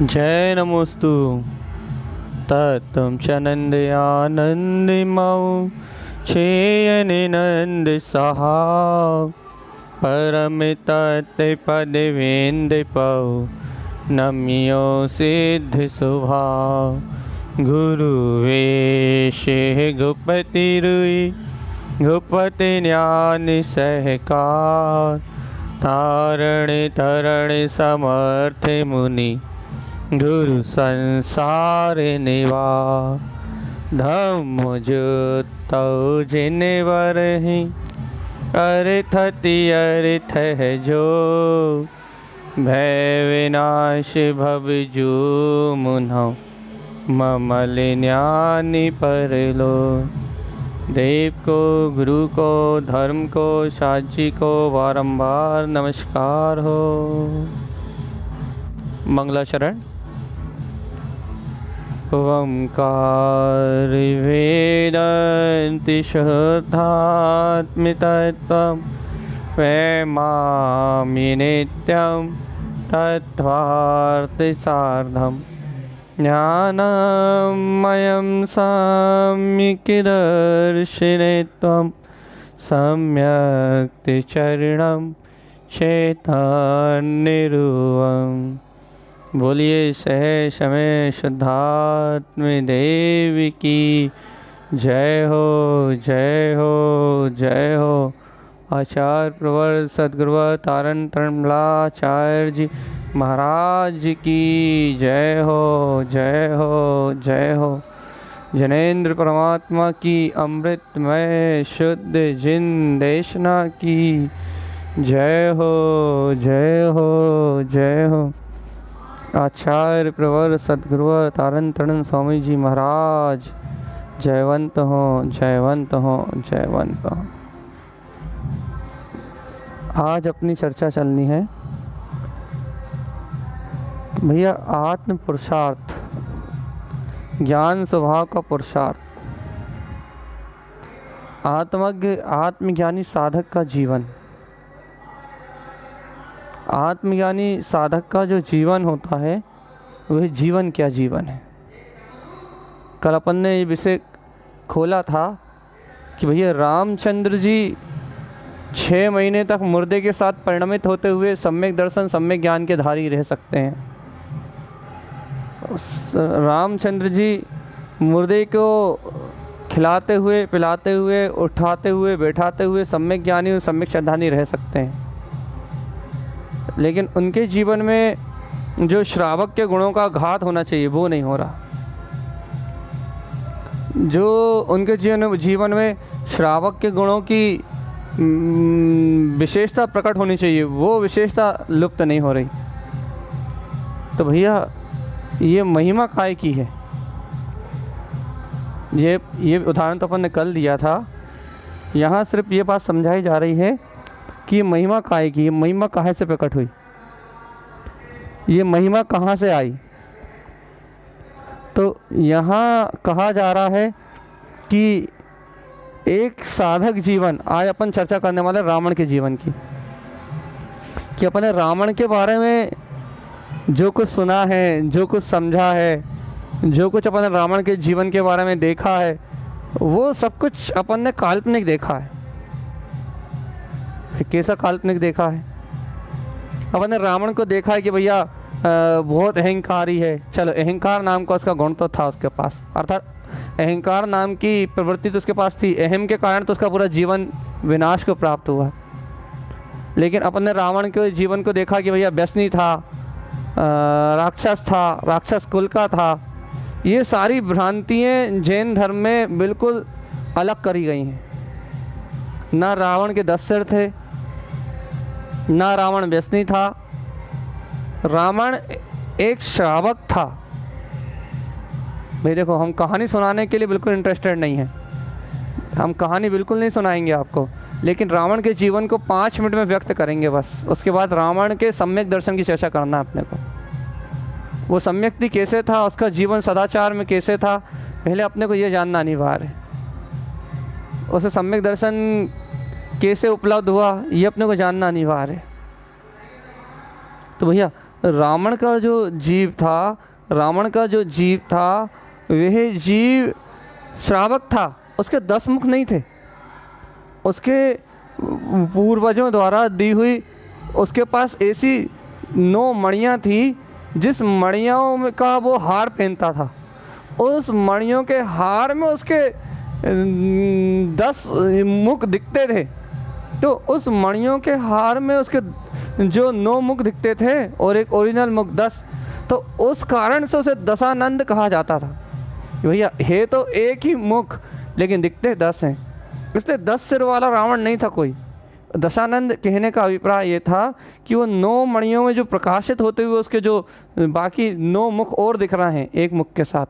जय नमोस्तु तत्तम च नंदयानंदिमौ छेयनि नंद सहा परमितते पदवेंदपौ नम्यो सिद्ध सुभा गुरु वेशे गुपति रुई गुपति ज्ञान सहकार तारण तरण समर्थ मुनि गुरु संसार निवा धम्म जुतौ जिन वरहि अर्थति अर्थ है जो भय विनाश भव जो मुनौ ममल ज्ञानी परलो। देव को, गुरु को, धर्म को, साची को बारंबार नमस्कार हो। मंगलाचरण। ओंकार वेदांति शुद्धात्मितत्वं प्रेमामि नित्यं तत्त्वार्थसार्धं ज्ञानमयं सम्यक्दर्शिनित्वं सम्यक् चरणं चैतन्यरूपम्। बोलिए सह समय शुद्धात्म देव की जय हो, जय हो, जय हो। आचार्य प्रवर सदगुरु तारण तरणमलाचार्य जी महाराज की जय हो, जय हो, जय हो। जनेन्द्र परमात्मा की अमृतमय शुद्ध जिन देशना की जय हो, जय हो, जय हो। आचार्य प्रवर सदगुरु तारण तरण स्वामी जी महाराज जयवंत हो, जयवंत हो, जयवंत हो। आज अपनी चर्चा चलनी है भैया आत्म पुरुषार्थ, ज्ञान स्वभाव का पुरुषार्थ, आत्मज्ञानी साधक का जीवन। आत्मज्ञानी साधक का जो जीवन होता है वह जीवन क्या जीवन है। कल अपन ने ये विषय खोला था कि भैया रामचंद्र जी 6 महीने तक मुर्दे के साथ परिणमित होते हुए सम्यक दर्शन सम्यक ज्ञान के धारी रह सकते हैं। रामचंद्र जी मुर्दे को खिलाते हुए, पिलाते हुए, उठाते हुए, बैठाते हुए सम्यक ज्ञानी और सम्यक श्रद्धानी रह सकते हैं। लेकिन उनके जीवन में जो श्रावक के गुणों का घात होना चाहिए वो नहीं हो रहा। जो उनके जीवन में श्रावक के गुणों की विशेषता प्रकट होनी चाहिए वो विशेषता लुप्त नहीं हो रही। तो भैया ये महिमा काय की है। ये उदाहरण तो अपन ने कल दिया था। यहाँ सिर्फ ये बात समझाई जा रही है कि महिमा काय की, महिमा कहाँ से प्रकट हुई, ये महिमा कहाँ से आई। तो यहाँ कहा जा रहा है कि एक साधक जीवन, आज अपन चर्चा करने वाले रावण के जीवन की, कि अपने रावण के बारे में जो कुछ सुना है, जो कुछ समझा है, जो कुछ अपन रावण के जीवन के बारे में देखा है वो सब कुछ अपन ने काल्पनिक देखा है। कैसा काल्पनिक देखा है? अपन ने रावण को देखा है कि भैया बहुत अहंकारी है। चलो अहंकार नाम का उसका गुण तो था उसके पास, अर्थात अहंकार नाम की प्रवृत्ति तो उसके पास थी। अहम के कारण तो उसका पूरा जीवन विनाश को प्राप्त हुआ। लेकिन अपन ने रावण के जीवन को देखा कि भैया व्यसनी था, राक्षस था, राक्षस कुल का था। ये सारी भ्रांतियाँ जैन धर्म में बिल्कुल अलग करी गई हैं। ना रावण के 10 सिर थे, ना रावण व्यसनी था। रावण एक श्रावक था। भाई देखो, हम कहानी सुनाने के लिए बिल्कुल इंटरेस्टेड नहीं हैं, हम कहानी बिल्कुल नहीं सुनाएंगे आपको, लेकिन रावण के जीवन को 5 मिनट में व्यक्त करेंगे बस। उसके बाद रावण के सम्यक दर्शन की चर्चा करना है अपने को। वो सम्यक्ति कैसे था, उसका जीवन सदाचार में कैसे था, पहले अपने को ये जानना अनिवार्य है। उसे सम्यक दर्शन कैसे उपलब्ध हुआ ये अपने को जानना अनिवार्य है। तो भैया रावण का जो जीव था वह जीव श्रावक था, उसके 10 मुख नहीं थे। उसके पूर्वजों द्वारा दी हुई उसके पास ऐसी 9 मणियाँ थी, जिस मणियों में का वो हार पहनता था। उस मणियों के हार में उसके 10 मुख दिखते थे। तो उस मणियों के हार में उसके जो 9 मुख दिखते थे और एक ओरिजिनल मुख 10, तो उस कारण से उसे दशानंद कहा जाता था। भैया है तो एक ही मुख लेकिन दिखते 10 हैं, इसलिए 10 सिर वाला रावण नहीं था कोई। दशानंद कहने का अभिप्राय ये था कि वो 9 मणियों में जो प्रकाशित होते हुए उसके जो बाकी 9 मुख और दिख रहे हैं एक मुख के साथ,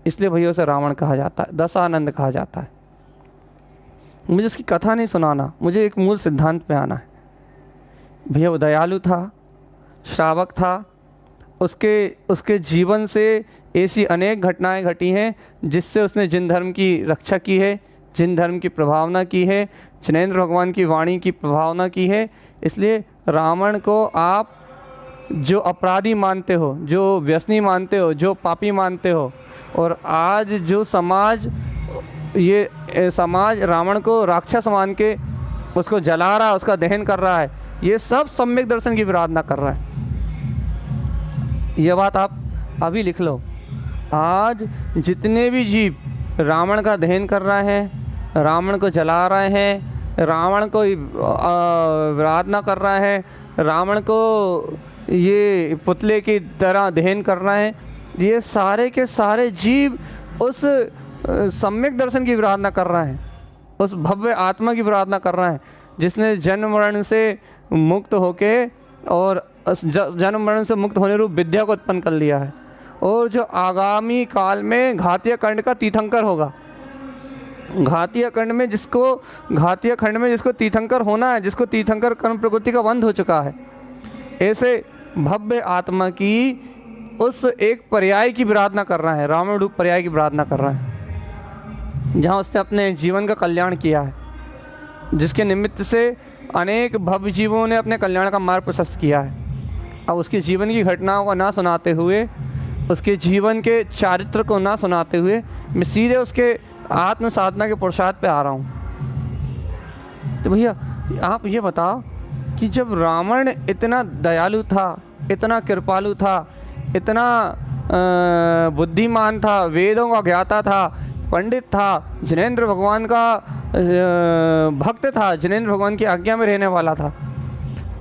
इसलिए भैया उसे रावण कहा जाता है, दशानंद कहा जाता है। मुझे इसकी कथा नहीं सुनाना, मुझे एक मूल सिद्धांत पे आना है। भैया वो दयालु था, श्रावक था, उसके जीवन से ऐसी अनेक घटनाएं घटी हैं जिससे उसने जिन धर्म की रक्षा की है, जिन धर्म की प्रभावना की है, जिनेंद्र भगवान की वाणी की प्रभावना की है। इसलिए रावण को आप जो अपराधी मानते हो, जो व्यसनी मानते हो, जो पापी मानते हो, और आज जो समाज रावण को राक्षस मान के उसको जला रहा है, उसका दहन कर रहा है, ये सब सम्यक दर्शन की विरोधना कर रहा है। ये बात आप अभी लिख लो। आज जितने भी जीव रावण का दहन कर रहे हैं, रावण को जला रहे हैं, रावण को विरोधना कर रहे हैं, रावण को ये पुतले की तरह दहन कर रहे हैं, ये सारे के सारे जीव उस सम्यक दर्शन की विरोधना कर रहे हैं, उस भव्य आत्मा की विरोधना कर रहे हैं जिसने जन्म मरण से मुक्त होके और जन्म मरण से मुक्त होने रूप विद्या को उत्पन्न कर लिया है, और जो आगामी काल में घातीय खंड का तीर्थंकर होगा। घातीय खंड में जिसको तीर्थंकर होना है, जिसको तीर्थंकर कर्म प्रकृति का बंध हो चुका है, ऐसे भव्य आत्मा की उस एक पर्याय की विरोधना कर रहा है, रावण रूप पर्याय की विरोधना कर रहा है, जहाँ उसने अपने जीवन का कल्याण किया है, जिसके निमित्त से अनेक भव्य जीवों ने अपने कल्याण का मार्ग प्रशस्त किया है। अब उसके जीवन की घटनाओं को ना सुनाते हुए, उसके जीवन के चारित्र को ना सुनाते हुए, मैं सीधे उसके आत्म साधना के पुरुषार्थ पे आ रहा हूँ। तो भैया आप ये बताओ कि जब रावण इतना दयालु था, इतना कृपालु था, इतना बुद्धिमान था, वेदों का ज्ञाता था, पंडित था, जिनेंद्र भगवान का भक्त था, जिनेंद्र भगवान की आज्ञा में रहने वाला था,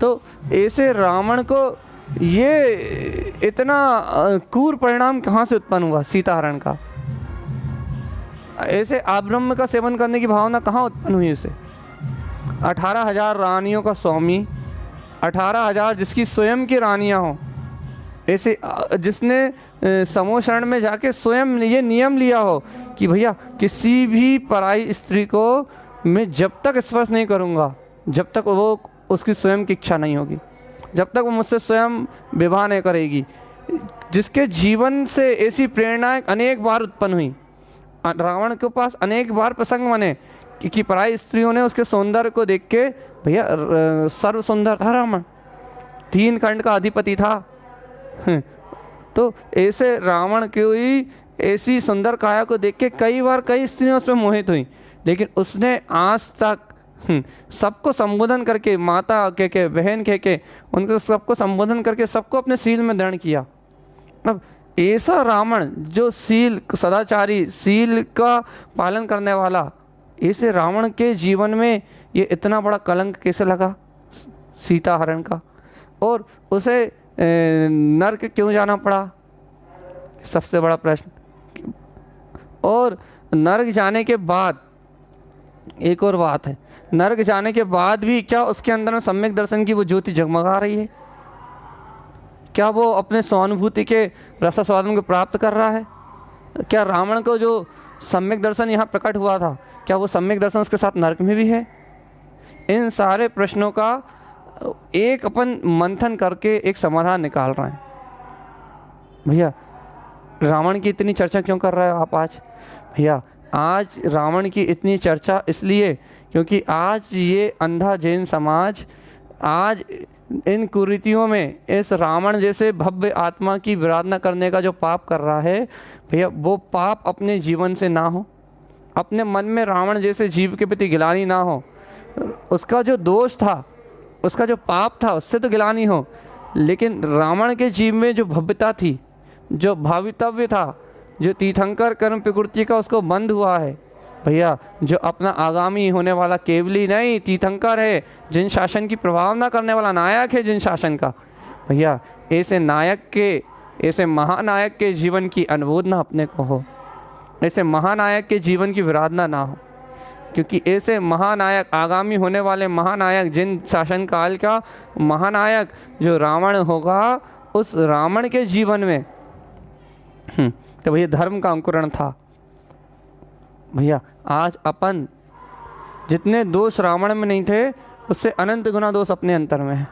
तो ऐसे रावण को ये इतना क्रूर परिणाम कहाँ से उत्पन्न हुआ? सीताहरण का। ऐसे आब्रह्म का सेवन करने की भावना कहाँ उत्पन्न हुई उसे? 18,000 रानियों का स्वामी, 18,000 जिसकी स्वयं की रानियाँ हों, ऐसे जिसने समूह शरण में जाके स्वयं ये नियम लिया हो कि भैया किसी भी पराई स्त्री को मैं जब तक स्पर्श नहीं करूँगा, जब तक वो उसकी स्वयं की इच्छा नहीं होगी, जब तक वो मुझसे स्वयं विवाह नहीं करेगी, जिसके जीवन से ऐसी प्रेरणाएं अनेक बार उत्पन्न हुई। रावण के पास अनेक बार प्रसंग बने कि पराई स्त्रियों ने उसके सौंदर्य को देख के, भैया सर्व सुंदर था रावण, 3 खंड का अधिपति था, तो ऐसे रावण की ऐसी सुंदर काया को देख के कई बार कई स्त्रियां उस पर मोहित हुई, लेकिन उसने आज तक सबको संबोधन करके, माता कह के, बहन कह के, उनको सबको संबोधन करके सबको अपने शील में दृढ़ किया। अब ऐसा रावण जो शील सदाचारी, शील का पालन करने वाला, ऐसे रावण के जीवन में ये इतना बड़ा कलंक कैसे लगा सीता हरण का? और उसे नरक क्यों जाना पड़ा? सबसे बड़ा प्रश्न। और नरक जाने के बाद एक और बात है, नरक जाने के बाद भी क्या उसके अंदर में सम्यक दर्शन की वो ज्योति जगमगा रही है? क्या वो अपने स्वानुभूति के रस स्वादन को प्राप्त कर रहा है? क्या रावण को जो सम्यक दर्शन यहाँ प्रकट हुआ था, क्या वो सम्यक दर्शन उसके साथ नरक में भी है? इन सारे प्रश्नों का एक अपन मंथन करके एक समाधान निकाल रहे हैं। भैया रावण की इतनी चर्चा क्यों कर रहे हो आप आज? भैया आज रावण की इतनी चर्चा इसलिए क्योंकि आज ये अंधा जैन समाज आज इन कुरीतियों में इस रावण जैसे भव्य आत्मा की विराधना करने का जो पाप कर रहा है भैया, वो पाप अपने जीवन से ना हो, अपने मन में रावण जैसे जीव के प्रति गिलानी ना हो, उसका जो दोष था, उसका जो पाप था उससे तो गिलानी हो, लेकिन रावण के जीव में जो भव्यता थी, जो भावितव्य था, जो तीर्थंकर कर्म प्रकृति का उसको बंध हुआ है भैया, जो अपना आगामी होने वाला केवली नहीं तीर्थंकर है, जिन शासन की प्रभावना करने वाला नायक है जिन शासन का भैया, ऐसे नायक के, ऐसे महानायक के जीवन की अनुमोदना अपने को हो, ऐसे महानायक के जीवन की विराधना ना हो, क्योंकि ऐसे महानायक, आगामी होने वाले महानायक, जिन शासन काल का महानायक जो रावण होगा, उस रावण के जीवन में तो भैया धर्म का अंकुरण था। भैया आज अपन जितने दोष रावण में नहीं थे उससे अनंत गुना दोष अपने अंतर में है,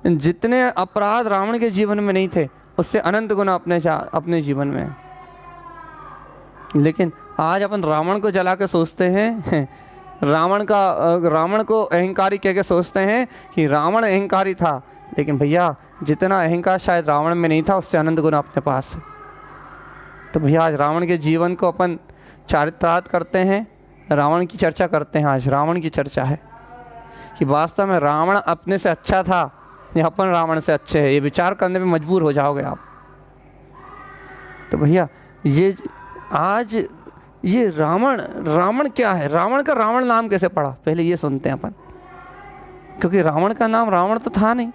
जितने अपराध रावण के जीवन में नहीं थे उससे अनंत गुना अपने जीवन में है। लेकिन आज अपन रावण को जला के सोचते हैं, रावण को अहंकारी कह के सोचते हैं कि रावण अहंकारी था, लेकिन भैया जितना अहंकार शायद रावण में नहीं था उससे अनंत गुना अपने पास है। तो भैया आज रावण के जीवन को अपन चारित्रार्थ करते हैं, रावण की चर्चा करते हैं। आज रावण की चर्चा है कि वास्तव में रावण अपने से अच्छा था या अपन रावण से अच्छे हैं, ये विचार करने पे मजबूर हो जाओगे आप। तो भैया ये आज ये रावण क्या है, रावण का रावण नाम कैसे पड़ा, पहले ये सुनते हैं अपन, क्योंकि रावण का नाम रावण तो था नहीं,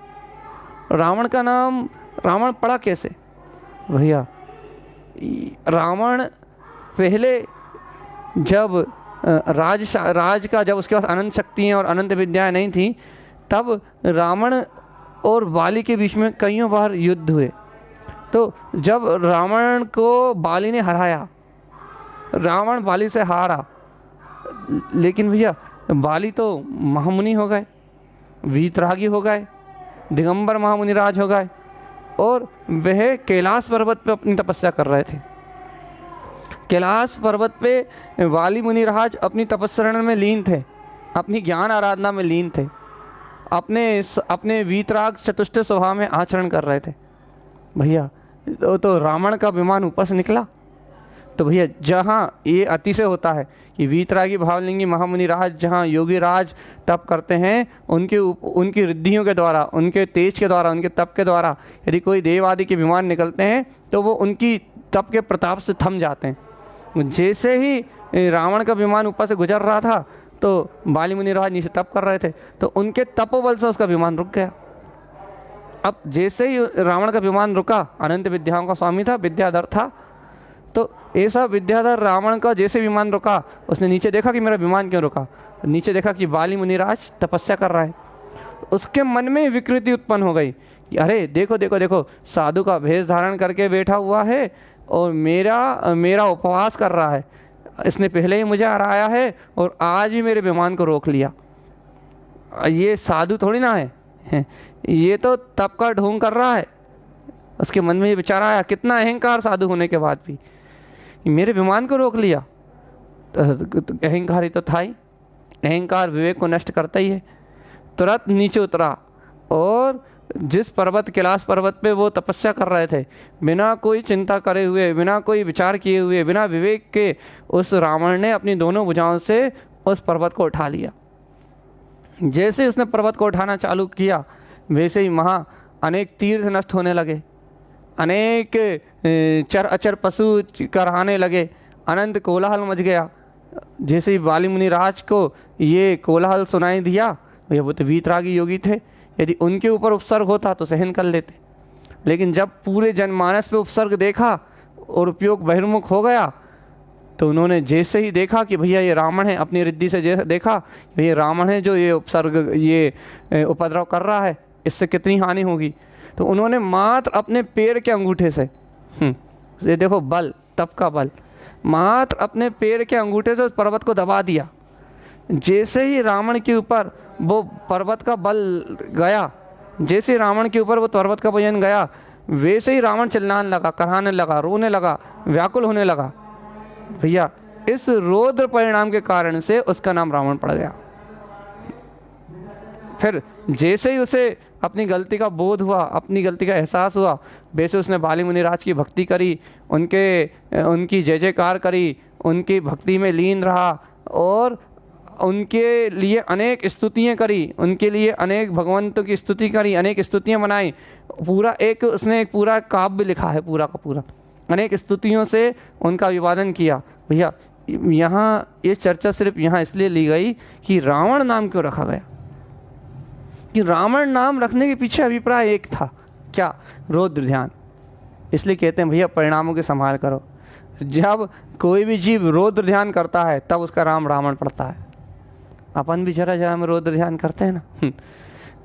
रावण का नाम रावण पड़ा कैसे भैया। रावण पहले जब राज का जब उसके पास अनंत शक्तियाँ और अनंत विद्याएं नहीं थी, तब रावण और बाली के बीच में कईयों बार युद्ध हुए। तो जब रावण को बाली ने हराया, रावण बाली से हारा, लेकिन भैया बाली तो महामुनि हो गए, वीतरागी हो गए, दिगंबर महामुनिराज हो गए, और वह कैलाश पर्वत पे अपनी तपस्या कर रहे थे। कैलाश पर्वत पे वाली मुनिराज अपनी तपस्या में लीन थे, अपनी ज्ञान आराधना में लीन थे, अपने वीतराग चतुष्ट स्वभाव में आचरण कर रहे थे। भैया तो रावण का विमान ऊपर से निकला। तो भैया जहाँ ये अतिशय होता है कि वीतरागी भावलिंगी महामुनि राज, जहाँ योगी राज तप करते हैं, उनकी रिद्धियों के द्वारा, उनके तेज के द्वारा, उनके तप के द्वारा यदि कोई देव आदि के विमान निकलते हैं तो वो उनकी तप के प्रताप से थम जाते हैं। जैसे ही रावण का विमान ऊपर से गुजर रहा था तो बाली मुनि राज नीचे तप कर रहे थे, तो उनके तपोबल से उसका विमान रुक गया। अब जैसे ही रावण का विमान रुका, अनंत विद्याओं का स्वामी था, विद्याधर था, तो ऐसा विद्याधर रावण का जैसे विमान रुका, उसने नीचे देखा कि मेरा विमान क्यों रुका, नीचे देखा कि बाली मुनिराज तपस्या कर रहा है। उसके मन में विकृति उत्पन्न हो गई कि अरे देखो देखो देखो, साधु का भेष धारण करके बैठा हुआ है और मेरा उपवास कर रहा है, इसने पहले ही मुझे हराया है और आज भी मेरे विमान को रोक लिया। ये साधु थोड़ी ना है, ये तो तप का ढोंग कर रहा है। उसके मन में ये विचार आया, कितना अहंकार साधु होने के बाद भी मेरे विमान को रोक लिया। तो अहंकार ही तो था ही, अहंकार विवेक को नष्ट करता ही है। तुरंत नीचे उतरा और जिस पर्वत, कैलाश पर्वत पे वो तपस्या कर रहे थे, बिना कोई चिंता करे हुए, बिना कोई विचार किए हुए, बिना विवेक के, उस रावण ने अपनी दोनों भुजाओं से उस पर्वत को उठा लिया। जैसे उसने पर्वत को उठाना चालू किया, वैसे ही वहाँ अनेक तीर्थ नष्ट होने लगे, अनेक चर अचर पशु कराने लगे, अनंत कोलाहल मच गया। जैसे ही बाली मुनिराज को ये कोलाहल सुनाई दिया, भैया वो तो वीतरागी योगी थे, यदि उनके ऊपर उपसर्ग होता तो सहन कर लेते, लेकिन जब पूरे जनमानस पे उपसर्ग देखा और उपयोग बहिर्मुख हो गया, तो उन्होंने जैसे ही देखा कि भैया ये रावण है, अपनी रिद्धि से जैसे देखा ये रावण है जो ये उपसर्ग, ये उपद्रव कर रहा है, इससे कितनी हानि होगी, तो उन्होंने मात्र अपने पैर के अंगूठे से, ये देखो बल, तप का बल, मात्र अपने पैर के अंगूठे से उस पर्वत को दबा दिया। जैसे ही रावण के ऊपर वो पर्वत का बल गया, जैसे रावण के ऊपर वो पर्वत का वजन गया, वैसे ही रावण चिल्लाने लगा, कराने लगा, रोने लगा, व्याकुल होने लगा। भैया इस रौद्र परिणाम के कारण से उसका नाम रावण पड़ गया। फिर जैसे ही उसे अपनी गलती का बोध हुआ, अपनी गलती का एहसास हुआ, वैसे उसने बाली मुनिराज की भक्ति करी, उनकी जय जयकार करी, उनकी भक्ति में लीन रहा और उनके लिए अनेक स्तुतियाँ करी, उनके लिए अनेक भगवंतों की स्तुति करी, अनेक स्तुतियाँ बनाई। उसने एक पूरा काव्य लिखा है, पूरा का पूरा अनेक स्तुतियों से उनका अभिवादन किया। भैया यहाँ ये चर्चा सिर्फ यहाँ इसलिए ली गई कि रावण नाम क्यों रखा गया, कि रावण नाम रखने के पीछे अभिप्राय एक था, क्या? रौद्र ध्यान। इसलिए कहते हैं भैया परिणामों के संभाल करो। जब कोई भी जीव रौद्र ध्यान करता है तब उसका नाम रावण पड़ता है। अपन भी जरा जरा में रौद्र ध्यान करते हैं ना,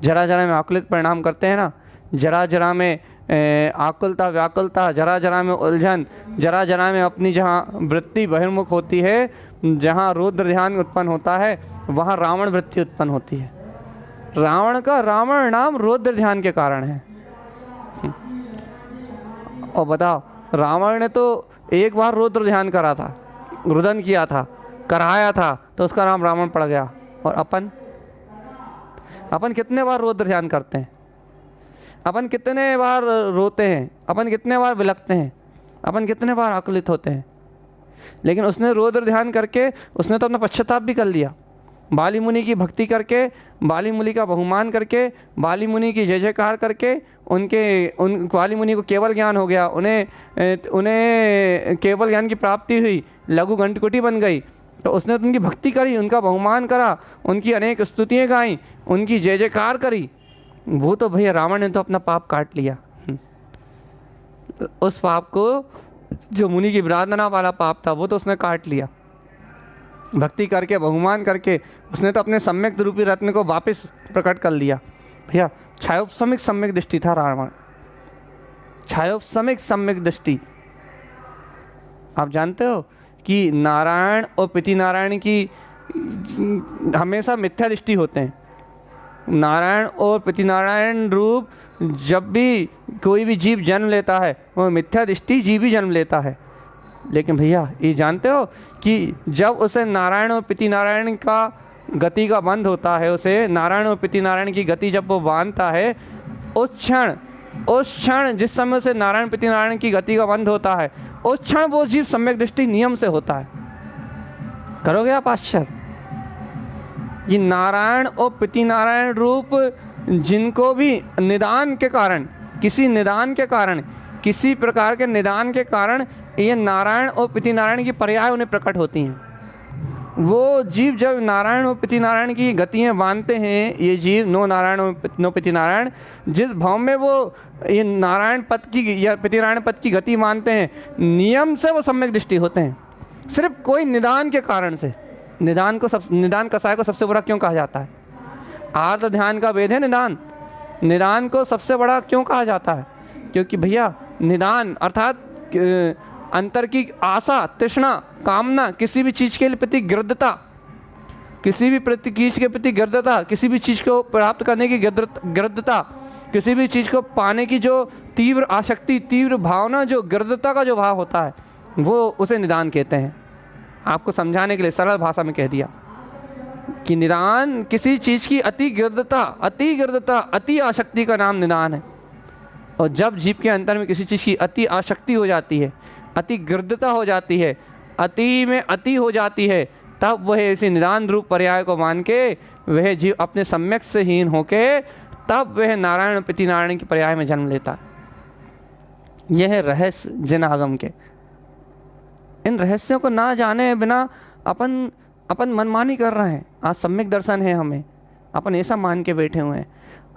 जरा जरा में आकुलित परिणाम करते हैं ना, जरा जरा में आकुलता व्याकुलता, जरा जरा में उलझन, जरा जरा में अपनी जहाँ वृत्ति बहिर्मुख होती है, जहाँ रौद्र ध्यान उत्पन्न होता है वहाँ रावण वृत्ति उत्पन्न होती है। रावण का रावण नाम रौद्र ध्यान के कारण है। और बताओ, रावण ने तो एक बार रौद्र ध्यान करा था, रुदन किया था, कराया था, तो उसका नाम रावण पड़ गया। और अपन कितने बार रौद्र ध्यान करते हैं, अपन कितने बार रोते हैं, अपन कितने बार बिलखते हैं, अपन कितने बार आकुलित होते हैं। लेकिन उसने रौद्र ध्यान करके उसने तो अपना पश्चाताप भी कर लिया। बाली मुनि की भक्ति करके, बाली मुनि का बहुमान करके, बाली मुनि की जय जयकार करके बाली मुनि को केवल ज्ञान हो गया, उन्हें केवल ज्ञान की प्राप्ति हुई, लघु घंटकुटी बन गई। तो उसने उनकी भक्ति करी, उनका बहुमान करा, उनकी अनेक स्तुतियाँ गाई, उनकी जय जयकार करी। वो तो भैया रावण ने तो अपना पाप काट लिया। उस पाप को, जो मुनि की विराधना वाला पाप था, वो तो उसने काट लिया। भक्ति करके, बहुमान करके उसने तो अपने सम्यक रूपी रत्न को वापस प्रकट कर लिया। भैया छायोपसमिक सम्यक दृष्टि था रावण, छायोपसमिक सम्यक दृष्टि। आप जानते हो कि नारायण और पिति नारायण की हमेशा मिथ्या दृष्टि होते हैं। नारायण और पिति नारायण रूप जब भी कोई भी जीव जन्म लेता है वो मिथ्या दृष्टि जीव ही जन्म लेता है। लेकिन भैया ये जानते हो कि जब उसे नारायण और पिति नारायण का गति का बंध होता है, उसे नारायण और पिति नारायण की गति जब वो बांधता है, उस क्षण जिस समय उसे नारायण पिति नारायण की गति का बंध होता है, उस क्षण वो जीव सम्यक दृष्टि नियम से होता है। करोगे आप आश्चर्य? ये नारायण और पिति नारायण रूप जिनको भी निदान के कारण, किसी प्रकार के निदान के कारण ये नारायण और पिति नारायण की पर्याय उन्हें प्रकट होती हैं। वो जीव जब नारायण और पिति नारायण की गतियाँ बांधते हैं, ये जीव नो नारायण और नो पिति नारायण, जिस भाव में वो ये नारायण पद की या पिति नारायण पद की गति मानते हैं, नियम से वो सम्यक दृष्टि होते हैं। सिर्फ कोई निदान के कारण से। निदान कसाय को सबसे बुरा क्यों कहा जाता है? आर्त ध्यान का वेद है निदान। निदान को सबसे बड़ा क्यों कहा जाता है? क्योंकि भैया निदान अर्थात अंतर की आशा, तृष्णा, कामना, किसी भी चीज़ के प्रति गिरदता, किसी भी चीज़ के प्रति गिरदता, किसी भी चीज़ को प्राप्त करने की गिरदता, किसी भी चीज़ को पाने की जो तीव्र आसक्ति, तीव्र भावना, जो गिरदता का जो भाव होता है, वो उसे निदान कहते हैं। आपको समझाने के लिए सरल भाषा में कह दिया कि निदान किसी चीज़ की अति गिरदता, अति आसक्ति का नाम निदान है। और जब जीव के अंतर में किसी चीज़ की अति आसक्ति हो जाती है, अति गिरदता हो जाती है, अति में अति हो जाती है, तब वह इसी निदान रूप पर्याय को मान के वह जीव अपने सम्यक से हीन होके तब वह नारायण पिति नारायण की पर्याय में जन्म लेता है। यह है रहस्य जिन आगम के। इन रहस्यों को ना जाने बिना अपन मनमानी कर रहे हैं। आज सम्यक दर्शन है, हमें अपन ऐसा मान के बैठे हुए हैं।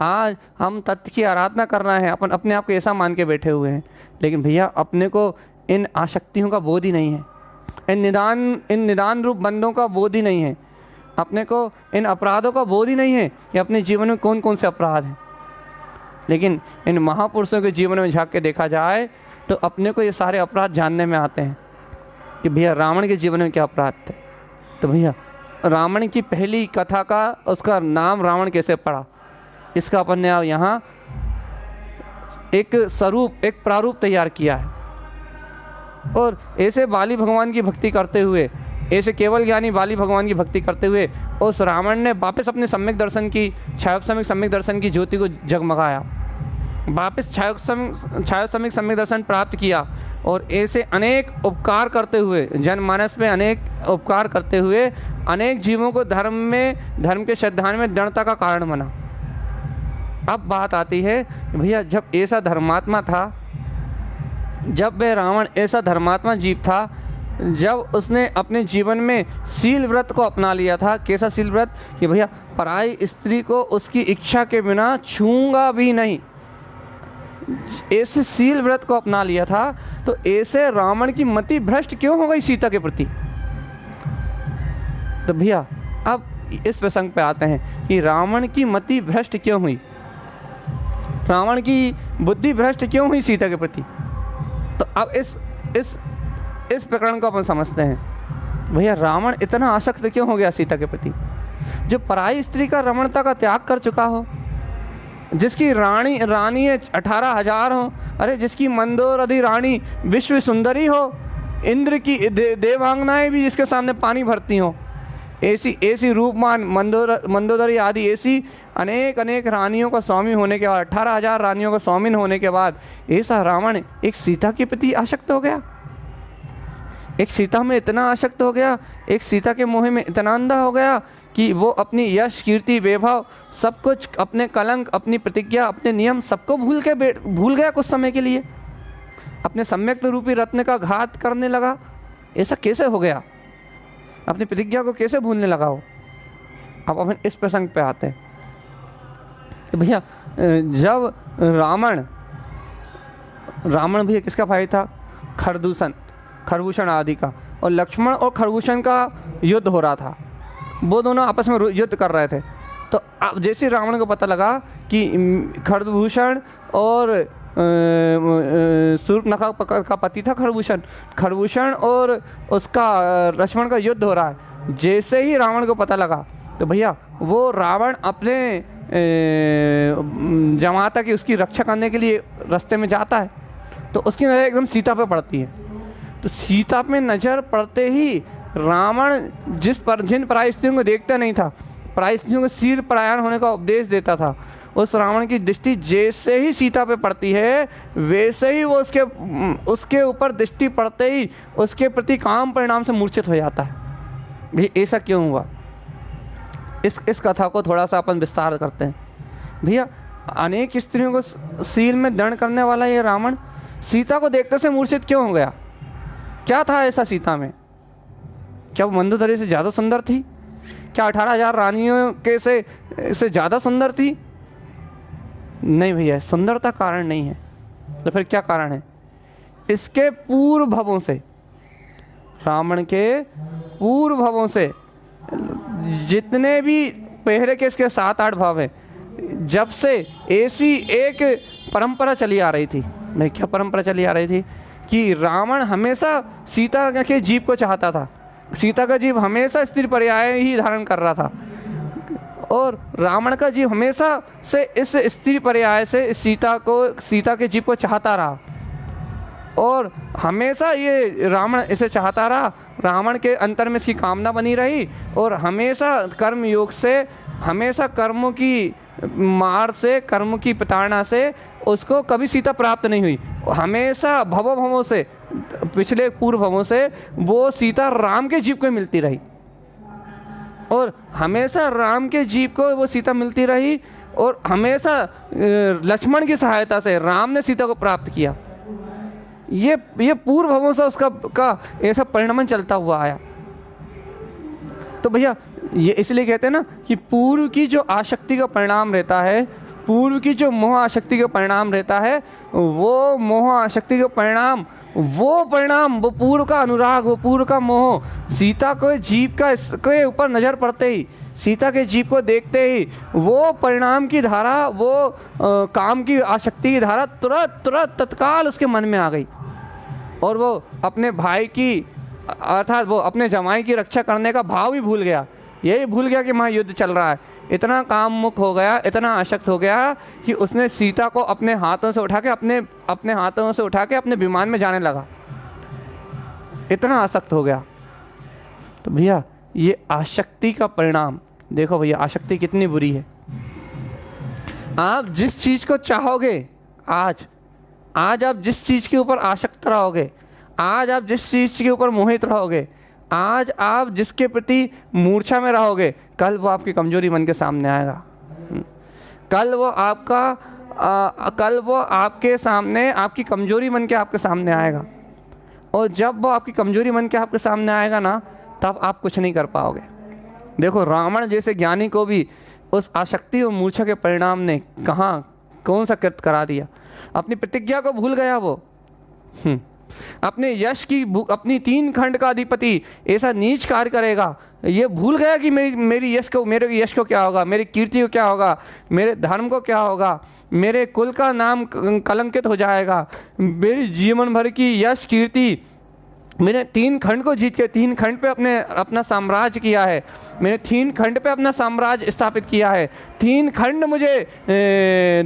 आज हम तत्व की आराधना कर रहे हैं, अपन अपने आप को ऐसा मान के बैठे हुए हैं। लेकिन भैया अपने को इन आसक्तियों का बोध ही नहीं है, इन निदान रूप बंधों का बोध ही नहीं है, अपने को इन अपराधों का बोध ही नहीं है कि अपने जीवन में कौन कौन से अपराध हैं। लेकिन इन महापुरुषों के जीवन में झांक के देखा जाए तो अपने को ये सारे अपराध जानने में आते हैं कि भैया रावण के जीवन में क्या अपराध थे। तो भैया रावण की पहली कथा का उसका नाम रावण कैसे पड़ा, इसका अपन ने यहाँ एक प्रारूप तैयार किया है। और ऐसे बाली भगवान की भक्ति करते हुए ऐसे केवल ज्ञानी बाली भगवान की भक्ति करते हुए उस रावण ने वापस अपने सम्यक दर्शन की, छायोपसमिक सम्यक दर्शन की ज्योति को जगमगाया, वापस छायोपसमिक सम्यक दर्शन प्राप्त किया और ऐसे अनेक उपकार करते हुए, जनमानस में अनेक उपकार करते हुए अनेक जीवों को धर्म के श्रद्धान में दृढ़ता का कारण बना। अब बात आती है भैया, जब ऐसा धर्मात्मा था, जब वह रावण ऐसा धर्मात्मा जीव था, जब उसने अपने जीवन में शील व्रत को अपना लिया था। कैसा शील व्रत? कि भैया पराई स्त्री को उसकी इच्छा के बिना छूंगा भी नहीं, ऐसे शील व्रत को अपना लिया था। तो ऐसे रावण की मति भ्रष्ट क्यों हो गई सीता के प्रति? तो भैया अब इस प्रसंग पे आते हैं कि रावण की मति भ्रष्ट क्यों हुई, रावण की बुद्धि भ्रष्ट क्यों हुई सीता के प्रति। तो अब इस प्रकरण को अपन समझते हैं। भैया रावण इतना आसक्त क्यों हो गया सीता के प्रति? जो पराई स्त्री का रमणता का त्याग कर चुका हो, जिसकी रानी 18,000 हो, अरे जिसकी मंदोदरी रानी विश्व सुंदरी हो, इंद्र की देवांगनाएं भी जिसके सामने पानी भरती हो, ऐसी रूपमान मंदोदरी आदि ऐसी अनेक रानियों का स्वामी होने के बाद, 18,000 रानियों का स्वामिन होने के बाद, ऐसा रावण एक सीता के प्रति आसक्त हो गया, एक सीता में इतना आसक्त हो गया, एक सीता के मोह में इतना अंधा हो गया कि वो अपनी यश, कीर्ति, वैभव सब कुछ, अपने कलंक, अपनी प्रतिज्ञा, अपने नियम सबको भूल गया कुछ समय के लिए, अपने सम्यक रूपी रत्न का घात करने लगा। ऐसा कैसे हो गया? अपनी प्रतिज्ञा को कैसे भूलने लगा हो? अब अपन इस प्रसंग पे आते हैं कि भैया जब रावण भी किसका भाई था? खरदूषण आदि का, और लक्ष्मण और खरदूषण का युद्ध हो रहा था, वो दोनों आपस में युद्ध कर रहे थे। तो अब जैसे रावण को पता लगा कि खरदूषण और शूर्पणखा का पति था खरदूषण और उसका लक्ष्मण का युद्ध हो रहा है, जैसे ही रावण को पता लगा तो भैया वो रावण अपने जमाता की उसकी रक्षा करने के लिए रास्ते में जाता है। तो उसकी नज़र एकदम सीता पे पड़ती है। तो सीता पे नज़र पड़ते ही रावण जिन पराई स्त्रियों को देखता नहीं था, पराई स्त्रियों को सिर परायण होने का उपदेश देता था, उस रावण की दृष्टि जैसे ही सीता पे पड़ती है वैसे ही वो उसके ऊपर दृष्टि पड़ते ही उसके प्रति काम परिणाम से मूर्छित हो जाता है। भैया ऐसा क्यों हुआ? इस कथा को थोड़ा सा अपन विस्तार करते हैं। भैया अनेक स्त्रियों को शील में दंड करने वाला ये रावण सीता को देखते से मूर्छित क्यों हो गया? क्या था ऐसा सीता में? क्या वो मंदोदरी से ज़्यादा सुंदर थी? क्या 18,000 रानियों के से ज़्यादा सुंदर थी? नहीं भैया, सुंदरता कारण नहीं है। तो फिर क्या कारण है? इसके पूर्व भवों से, रावण के पूर्व भवों से जितने भी पहले के इसके 7-8 भाव हैं, जब से ऐसी एक परंपरा चली आ रही थी। नहीं, क्या परंपरा चली आ रही थी? कि रावण हमेशा सीता के जीव को चाहता था, सीता का जीव हमेशा स्त्री पर्याय ही धारण कर रहा था, और रावण का जीव हमेशा से इस स्त्री पर्याय से सीता के जीव को चाहता रहा, और हमेशा ये रावण इसे चाहता रहा। रावण के अंतर में इसकी कामना बनी रही, और हमेशा कर्म योग से, हमेशा कर्मों की मार से, कर्म की प्रताड़ना से उसको कभी सीता प्राप्त नहीं हुई। हमेशा भवों से, पिछले पूर्व भवों से वो सीता राम के जीव को मिलती रही, और हमेशा राम के जीव को वो सीता मिलती रही, और हमेशा लक्ष्मण की सहायता से राम ने सीता को प्राप्त किया। ये पूर्व भवों से उसका ऐसा परिणाम चलता हुआ आया। तो भैया ये इसलिए कहते हैं ना कि पूर्व की जो आसक्ति का परिणाम रहता है, पूर्व की जो मोह आसक्ति का परिणाम रहता है, वो मोह आसक्ति का परिणाम, वो पूर्व का अनुराग, वो पूर्व का मोह सीता को जीव के ऊपर नज़र पड़ते ही, सीता के जीव को देखते ही वो परिणाम की धारा, वो काम की आसक्ति की धारा तुरंत तत्काल उसके मन में आ गई, और वो अपने भाई की, अर्थात वो अपने जमाई की रक्षा करने का भाव ही भूल गया। यही भूल गया कि वहाँ युद्ध चल रहा है। इतना काम मुख हो गया, इतना आसक्त हो गया कि उसने सीता को अपने हाथों से उठा के अपने विमान में जाने लगा। इतना आसक्त हो गया। तो भैया ये आसक्ति का परिणाम देखो भैया, आसक्ति कितनी बुरी है। आप जिस चीज़ को चाहोगे, आज आप जिस चीज़ के ऊपर आसक्त रहोगे, आज आप जिस चीज़ के ऊपर मोहित रहोगे, आज आप जिसके प्रति मूर्छा में रहोगे, कल वो आपकी कमजोरी बन के सामने आएगा। कल वो आपके सामने आपकी कमजोरी बन के आपके सामने आएगा। और जब वो आपकी कमजोरी बन के आपके सामने आएगा ना, तब आप कुछ नहीं कर पाओगे। देखो रावण जैसे ज्ञानी को भी उस आसक्ति और मूर्छा के परिणाम ने कौन सा कृत करा दिया। अपनी प्रतिज्ञा को भूल गया वो। अपने यश की, अपनी 3 खंड का अधिपति ऐसा नीच कार्य करेगा, ये भूल गया कि मेरे यश को क्या होगा, मेरी कीर्ति को क्या होगा, मेरे धर्म को क्या होगा, मेरे कुल का नाम कलंकित हो जाएगा, मेरी जीवन भर की यश कीर्ति। मैंने 3 खंड को जीत के 3 खंड पे अपना साम्राज्य किया है, मैंने 3 खंड पे अपना साम्राज्य स्थापित किया है, 3 खंड मुझे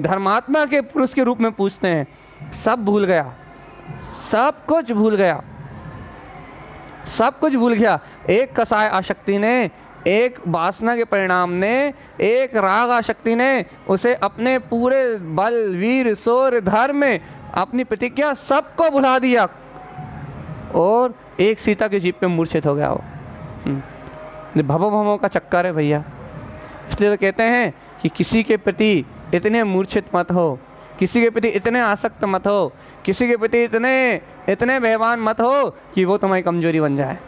धर्मात्मा के पुरुष के रूप में पूछते हैं। सब भूल गया, सब कुछ भूल गया, सब कुछ भूल गया। एक कसाय आसक्ति ने, एक वासना के परिणाम ने, एक राग आसक्ति ने उसे अपने पूरे बल, वीर, शौर्य, धर्म में अपनी प्रतिज्ञा सबको भुला दिया और एक सीता के जीप पे मूर्छित हो गया वो। भवों का चक्कर है भैया। इसलिए तो कहते हैं कि किसी के प्रति इतने मूर्छित मत हो, किसी के प्रति इतने आसक्त मत हो, किसी के प्रति इतने बेईमान मत हो कि वो तुम्हारी कमजोरी बन जाए।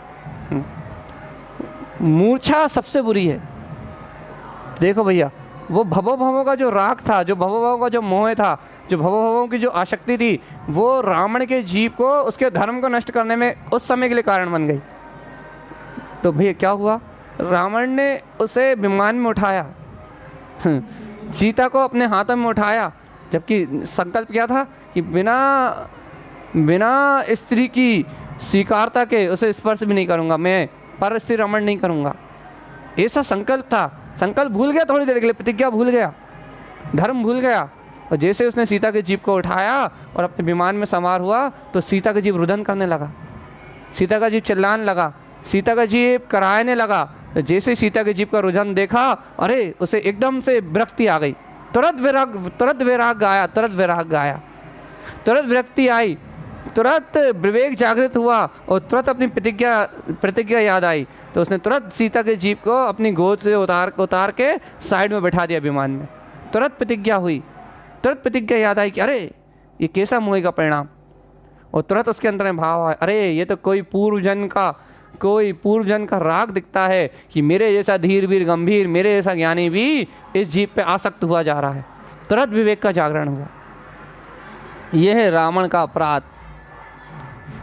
मूर्छा सबसे बुरी है। देखो भैया, वो भवों का जो राग था, जो भवों का जो मोह था, जो भवों की जो आसक्ति थी, वो रावण के जीव को, उसके धर्म को नष्ट करने में उस समय के लिए कारण बन गई। तो भैया क्या हुआ, रावण ने उसे विमान में उठाया, सीता को अपने हाथों में उठाया, जबकि संकल्प क्या था कि बिना स्त्री की स्वीकारता के उसे स्पर्श भी नहीं करूंगा, मैं पर स्त्री रमण नहीं करूंगा। ऐसा संकल्प था। संकल्प भूल गया, थोड़ी देर के लिए प्रतिज्ञा भूल गया, धर्म भूल गया। और जैसे उसने सीता के जीव को उठाया और अपने विमान में सवार हुआ, तो सीता का जीव रुदन करने लगा, सीता का जीव चिल्लाने लगा, सीता का जीव कराने लगा। तो जैसे सीता के जीव का रुझान देखा, अरे उसे एकदम से विरक्ति आ गई, तुरंत विराग गाया, तुरंत विरक्ति आई, तुरंत विवेक जागृत हुआ और तुरंत अपनी प्रतिज्ञा याद आई। तो उसने तुरंत सीता के जीव को अपनी गोद से उतार के साइड में बैठा दिया विमान में। तुरंत प्रतिज्ञा हुई, तुरंत प्रतिज्ञा याद आई कि अरे ये कैसा मोह का परिणाम। और तुरंत उसके अंदर में भाव आया, अरे ये तो कोई पूर्वजन का राग दिखता है कि मेरे जैसा धीर वीर गंभीर, मेरे जैसा ज्ञानी भी इस जीव पे आसक्त हुआ जा रहा है। तुरंत विवेक का जागरण हुआ। यह है रावण का अपराध।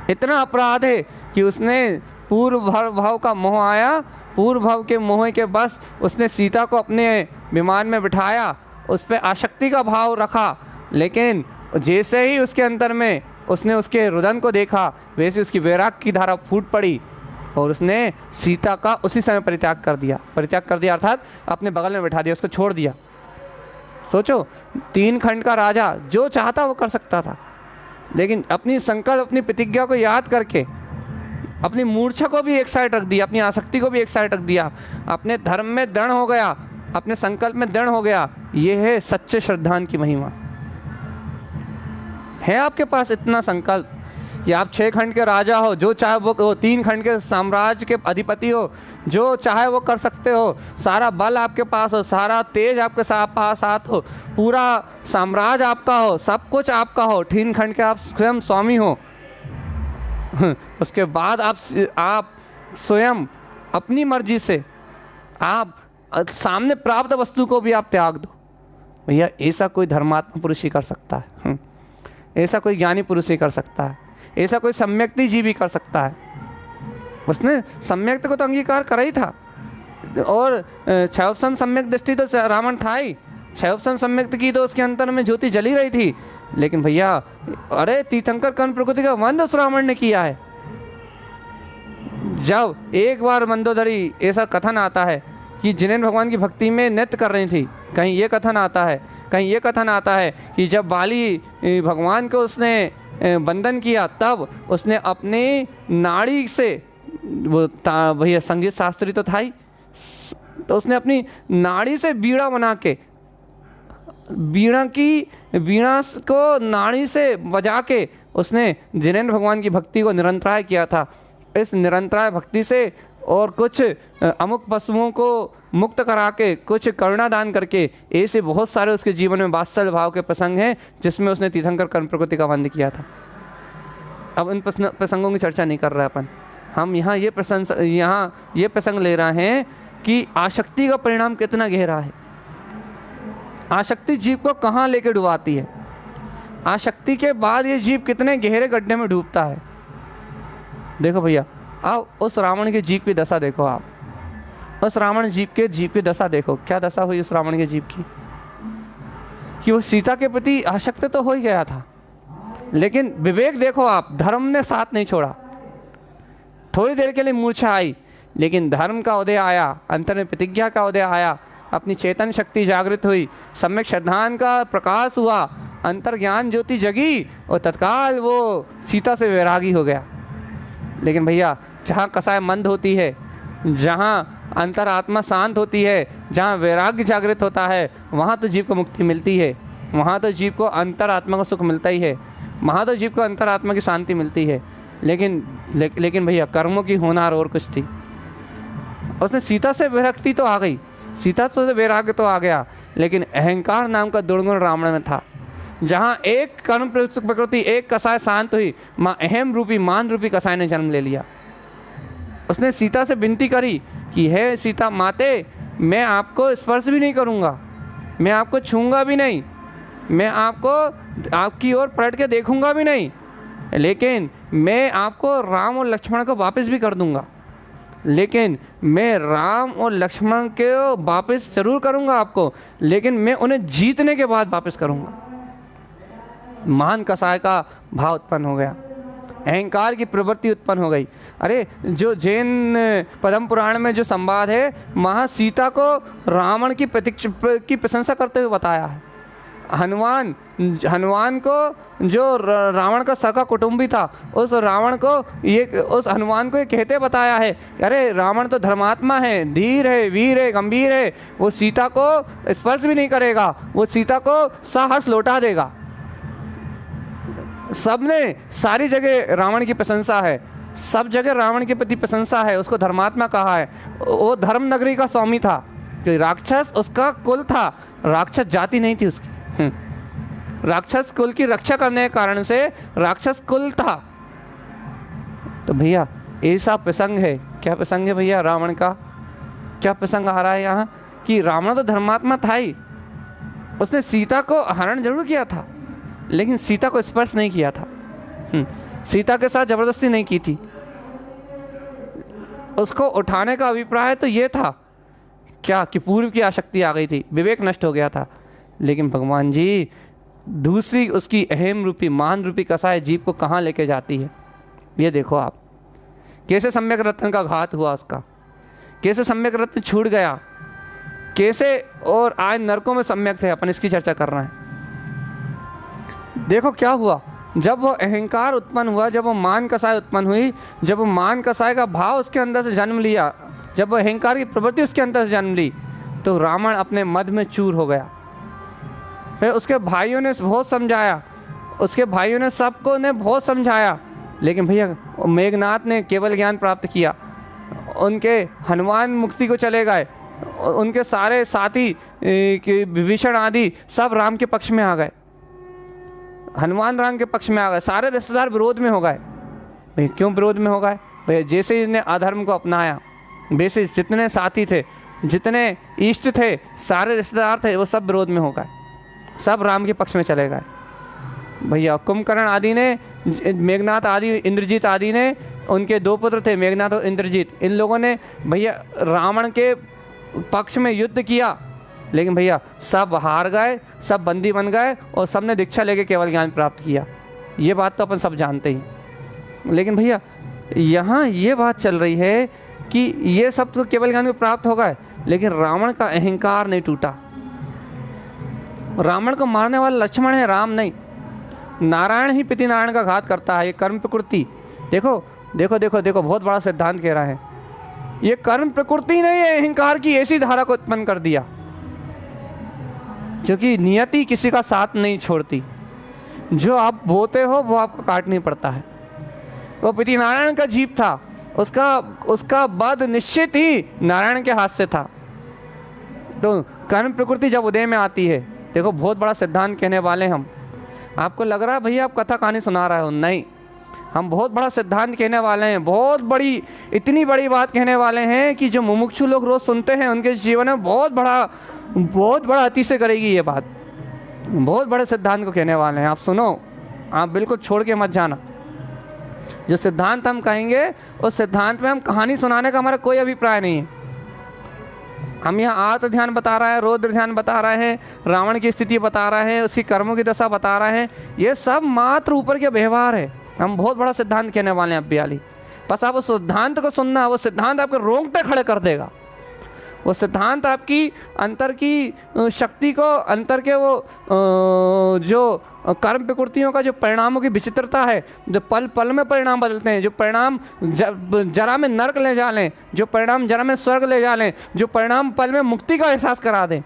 इतना अपराध है कि उसने पूर्व भाव का मोह आया, पूर्व भाव के मोह के बस उसने सीता को अपने विमान में बिठाया, उस पर आसक्ति का भाव रखा, लेकिन जैसे ही उसके अंदर में उसने उसके रुदन को देखा, वैसे उसकी वैराग की धारा फूट पड़ी और उसने सीता का उसी समय परित्याग कर दिया अर्थात अपने बगल में बिठा दिया, उसको छोड़ दिया। सोचो, 3 खंड का राजा जो चाहता वो कर सकता था, लेकिन अपनी संकल्प, अपनी प्रतिज्ञा को याद करके अपनी मूर्छा को भी एक साइड रख दिया, अपनी आसक्ति को भी एक साइड रख दिया, अपने धर्म में दृढ़ हो गया, अपने संकल्प में दृढ़ हो गया। ये है सच्चे श्रद्धान की महिमा। है आपके पास इतना संकल्प कि आप 6 खंड के राजा हो, जो चाहे वो 3 खंड के साम्राज्य के अधिपति हो, जो चाहे वो कर सकते हो, सारा बल आपके पास हो, सारा तेज आपके साथ हो, पूरा साम्राज्य आपका हो, सब कुछ आपका हो, 3 खंड के आप स्वयं स्वामी हो। उसके बाद आप स्वयं अपनी मर्जी से आप सामने प्राप्त वस्तु को भी आप त्याग दो। भैया ऐसा कोई धर्मात्मा पुरुष ही कर सकता है, ऐसा कोई ज्ञानी पुरुष ही कर सकता है, ऐसा कोई सम्यक्ति जीव भी कर सकता है। उसने सम्यक्त को तो अंगीकार करा ही था, और क्षयोपम सम्यक दृष्टि तो रावण था ही, क्षयोपम सम्यक्त की तो उसके अंतर में ज्योति जली रही थी। लेकिन भैया, अरे तीर्थंकर कर्ण प्रकृति का वंद उस रावण ने किया है। जब एक बार मंदोदरी ऐसा कथन आता है कि जिनेन्द्र भगवान की भक्ति में नृत्य कर रही थी, कहीं ये कथन आता है कि जब बाली भगवान को उसने वंदन किया, तब उसने अपनी नाड़ी से वो भैया संगीत शास्त्री तो था ही, तो उसने अपनी नाड़ी से बीड़ा बना के, बीड़ा को नाड़ी से बजा के उसने जिनेंद्र भगवान की भक्ति को निरंतराय किया था। इस निरंतराय भक्ति से और कुछ अमुक पशुओं को मुक्त करा के, कुछ करुणा दान करके, ऐसे बहुत सारे उसके जीवन में वात्सल्य भाव के प्रसंग हैं जिसमें उसने तीर्थंकर कर्म प्रकृति का वंद किया था। अब इन प्रसंगों की चर्चा नहीं कर रहे अपन, हम यहाँ ये प्रसंग ले रहे हैं कि आसक्ति का परिणाम कितना गहरा है, आसक्ति जीव को कहाँ लेके डुबाती है, आसक्ति के बाद ये जीव कितने गहरे गड्ढे में डूबता है। देखो भैया, अब उस रावण के जीव की दशा देखो, आप उस रावण जीव की दशा देखो, क्या दशा हुई उस रावण के जीव की, कि वो सीता के प्रति आसक्त तो हो ही गया था, लेकिन विवेक देखो आप, धर्म ने साथ नहीं छोड़ा। थोड़ी देर के लिए मूर्छा आई, लेकिन धर्म का उदय आया, अंतर में प्रतिज्ञा का उदय आया, अपनी चेतन शक्ति जागृत हुई, सम्यक श्रद्धान का प्रकाश हुआ, अंतर्ज्ञान ज्योति जगी और तत्काल वो सीता से वैरागी हो गया। लेकिन भैया, जहाँ कसाय मंद होती है, जहाँ अंतरात्मा शांत होती है, जहाँ वैराग्य जागृत होता है, वहाँ तो जीव को मुक्ति मिलती है, वहाँ तो जीव को अंतरात्मा का सुख मिलता ही है, वहाँ तो जीव को अंतरात्मा की शांति मिलती है। लेकिन भैया, कर्मों की होनार और कुछ थी। उसने सीता से विरक्ति तो आ गई, सीता से वैराग्य तो आ गया, लेकिन अहंकार नाम का दुर्गुण रावण में था। जहाँ एक कर्म प्रकृति, एक कसाय शांत हुई, माँ अहम रूपी, मान रूपी कसाय ने जन्म ले लिया। उसने सीता से विनती करी कि हे सीता माते, मैं आपको स्पर्श भी नहीं करूँगा, मैं आपको छूँगा भी नहीं, मैं आपकी ओर पलट के देखूँगा भी नहीं, लेकिन मैं आपको राम और लक्ष्मण को वापस भी कर दूँगा, लेकिन मैं राम और लक्ष्मण के वापस जरूर करूँगा आपको, लेकिन मैं उन्हें जीतने के बाद वापस करूँगा। महान कसाय का भाव उत्पन्न हो गया, अहंकार की प्रवृत्ति उत्पन्न हो गई। अरे, जो जैन पद्म पुराण में जो संवाद है, वहाँ सीता को रावण की प्रशंसा करते हुए बताया है। हनुमान को, जो रावण का सगा कुटुंबी था, उस हनुमान को ये कहते बताया है, अरे रावण तो धर्मात्मा है, धीर है, वीर है, गंभीर है, वो सीता को स्पर्श भी नहीं करेगा, वो सीता को साहस लौटा देगा। सबने सारी जगह रावण की प्रशंसा है, सब जगह रावण के प्रति प्रशंसा है, उसको धर्मात्मा कहा है। वो धर्म नगरी का स्वामी था, कि राक्षस उसका कुल था, राक्षस जाति नहीं थी उसकी। राक्षस कुल की रक्षा करने के कारण से राक्षस कुल था। तो भैया, ऐसा प्रसंग है। क्या प्रसंग है भैया रावण का? क्या प्रसंग आ रहा है यहाँ कि रावण तो धर्मात्मा था ही, उसने सीता को हरण जरूर किया था, लेकिन सीता को स्पर्श नहीं किया था, सीता के साथ जबरदस्ती नहीं की थी। उसको उठाने का अभिप्राय तो ये था क्या कि पूर्व की आसक्ति आ गई थी, विवेक नष्ट हो गया था। लेकिन भगवान जी दूसरी उसकी अहम रूपी, मान रूपी कसाय जीव को कहाँ लेके जाती है। ये देखो आप, कैसे सम्यक रत्न का घात हुआ उसका, कैसे सम्यक रत्न छूट गया, कैसे, और आज नरकों में सम्यक थे, अपन इसकी चर्चा कर रहे हैं। देखो क्या हुआ, जब वो अहंकार उत्पन्न हुआ, जब वो मान कसाय उत्पन्न हुई, जब वो मान कसाय का भाव उसके अंदर से जन्म लिया, जब वो अहंकार की प्रवृत्ति उसके अंदर से जन्म ली, तो रावण अपने मद में चूर हो गया। फिर उसके भाइयों ने बहुत समझाया, उसके भाइयों ने सबको ने बहुत समझाया, लेकिन भैया मेघनाथ ने केवल ज्ञान प्राप्त किया, उनके हनुमान मुक्ति को चले गए, उनके सारे साथी विभीषण आदि सब राम के पक्ष में आ गए, हनुमान राम के पक्ष में आ गए, सारे रिश्तेदार विरोध में हो गए। भैया क्यों विरोध में हो गए? भैया जैसे इसने अधर्म को अपनाया, वैसे जितने साथी थे, जितने इष्ट थे, सारे रिश्तेदार थे, वो सब विरोध में हो गए, सब राम के पक्ष में चले गए। भैया कुंभकर्ण आदि ने, मेघनाथ आदि, इंद्रजीत आदि ने, उनके दो पुत्र थे मेघनाथ और इंद्रजीत, इन लोगों ने भैया रावण के पक्ष में युद्ध किया, लेकिन भैया सब हार गए, सब बंदी बन गए और सब ने दीक्षा लेके केवल ज्ञान प्राप्त किया। ये बात तो अपन सब जानते ही। लेकिन भैया यहाँ ये बात चल रही है कि ये सब तो केवल ज्ञान में प्राप्त हो गए, लेकिन रावण का अहंकार नहीं टूटा। रावण को मारने वाला लक्ष्मण है, राम नहीं। नारायण ही पिता नारायण का घात करता है, ये कर्म प्रकृति। देखो देखो देखो देखो, बहुत बड़ा सिद्धांत कह रहा है। ये कर्म प्रकृति ने ये अहंकार की ऐसी धारा को उत्पन्न कर दिया, क्योंकि नियति किसी का साथ नहीं छोड़ती। जो आप बोते हो वो आपको काटनी पड़ता है। वो पति नारायण का जीव था, उसका वध निश्चित ही नारायण के हाथ से था। तो कर्म प्रकृति जब उदय में आती है, देखो बहुत बड़ा सिद्धांत कहने वाले हम। आपको लग रहा है भैया आप कथा कहानी सुना रहे हो, नहीं, हम बहुत बड़ा सिद्धांत कहने वाले हैं। बहुत बड़ी, इतनी बड़ी बात कहने वाले हैं कि जो मुमुक्षु लोग रोज सुनते हैं उनके जीवन में बहुत बड़ा अतिशय करेगी ये बात। बहुत बड़े सिद्धांत को कहने वाले हैं। आप सुनो, आप बिल्कुल छोड़ के मत जाना। जो सिद्धांत हम कहेंगे उस सिद्धांत में हम कहानी सुनाने का हमारा कोई अभिप्राय नहीं है। हम यहाँ आत्म ध्यान बता रहे हैं, रौद्र ध्यान बता रहे हैं, रावण की स्थिति बता रहे हैं, उसकी कर्मों की दशा बता रहे हैं। ये सब मात्र ऊपर के व्यवहार है। हम बहुत बड़ा सिद्धांत कहने वाले हैं अब्बियाली। बस आप उस सिद्धांत को सुनना, वो सिद्धांत आपके रोंगटे खड़े कर देगा। वो सिद्धांत आपकी अंतर की शक्ति को, अंतर के वो जो कर्म प्रकृतियों का जो परिणामों की विचित्रता है, जो पल पल में परिणाम बदलते हैं, जो परिणाम जरा में नर्क ले जा लें, जो परिणाम जरा में स्वर्ग ले जा लें, जो परिणाम पल में मुक्ति का एहसास करा दें।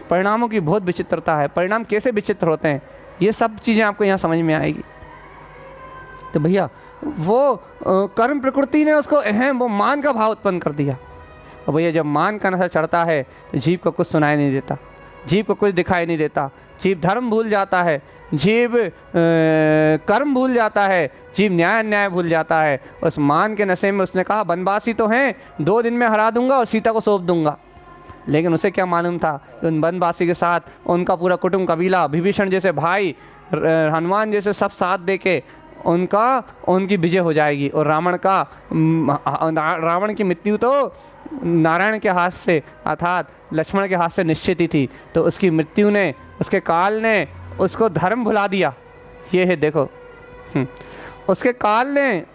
परिणामों की बहुत विचित्रता है, परिणाम कैसे विचित्र होते हैं, ये सब चीज़ें आपको यहाँ समझ में आएगी। तो भैया वो कर्म प्रकृति ने उसको वो मान का भाव उत्पन्न कर दिया। और भैया जब मान का नशा चढ़ता है तो जीव को कुछ सुनाई नहीं देता, जीव को कुछ दिखाई नहीं देता, जीव धर्म भूल जाता है, जीव कर्म भूल जाता है, जीव न्याय अन्याय भूल जाता है। उस मान के नशे में उसने कहा बनवासी तो हैं, 2 दिन में हरा दूंगा और सीता को सौंप दूंगा। लेकिन उसे क्या मालूम था उन बनवासी के साथ उनका पूरा कुटुंब कबीला, विभीषण जैसे भाई, हनुमान जैसे सब साथ दे के उनकी विजय हो जाएगी। और रावण की मृत्यु तो नारायण के हाथ से अर्थात लक्ष्मण के हाथ से निश्चित ही थी। तो उसकी मृत्यु ने, उसके काल ने उसको धर्म भुला दिया। ये है देखो, उसके काल ने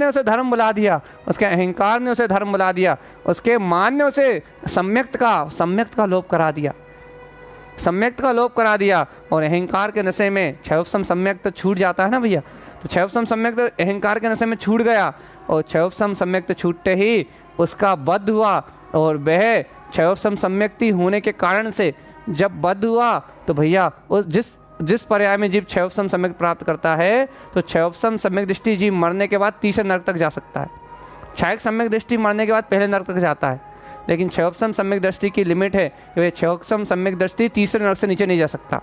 उसे धर्म भुला दिया, उसके अहंकार ने उसे धर्म भुला दिया, उसके मान ने उसे सम्यक्त का लोप करा दिया, सम्यक्त का लोप करा दिया। और अहंकार के नशे में क्षयोपम सम्यक्त छूट जाता है ना भैया, तो क्षयोपम सम्यक्त अहंकार के नशे में छूट गया। और क्षयोपम सम्यक्त छूटते ही उसका वध हुआ। और वह क्षयोपम सम्यक्ति होने के कारण से जब वध हुआ तो भैया उस जिस पर्याय में जीव क्षयोपम सम्यक्त प्राप्त करता है, तो क्षयोपम सम्यक दृष्टि जीव मरने के बाद तीसरे नरक तक जा सकता है। क्षयक सम्यक दृष्टि मरने के बाद पहले नरक तक जाता है। लेकिन क्षयोपम सम्यक दृष्टि की लिमिट है, वह क्षयोपम सम्यक दृष्टि तीसरे नरक से नीचे नहीं जा सकता।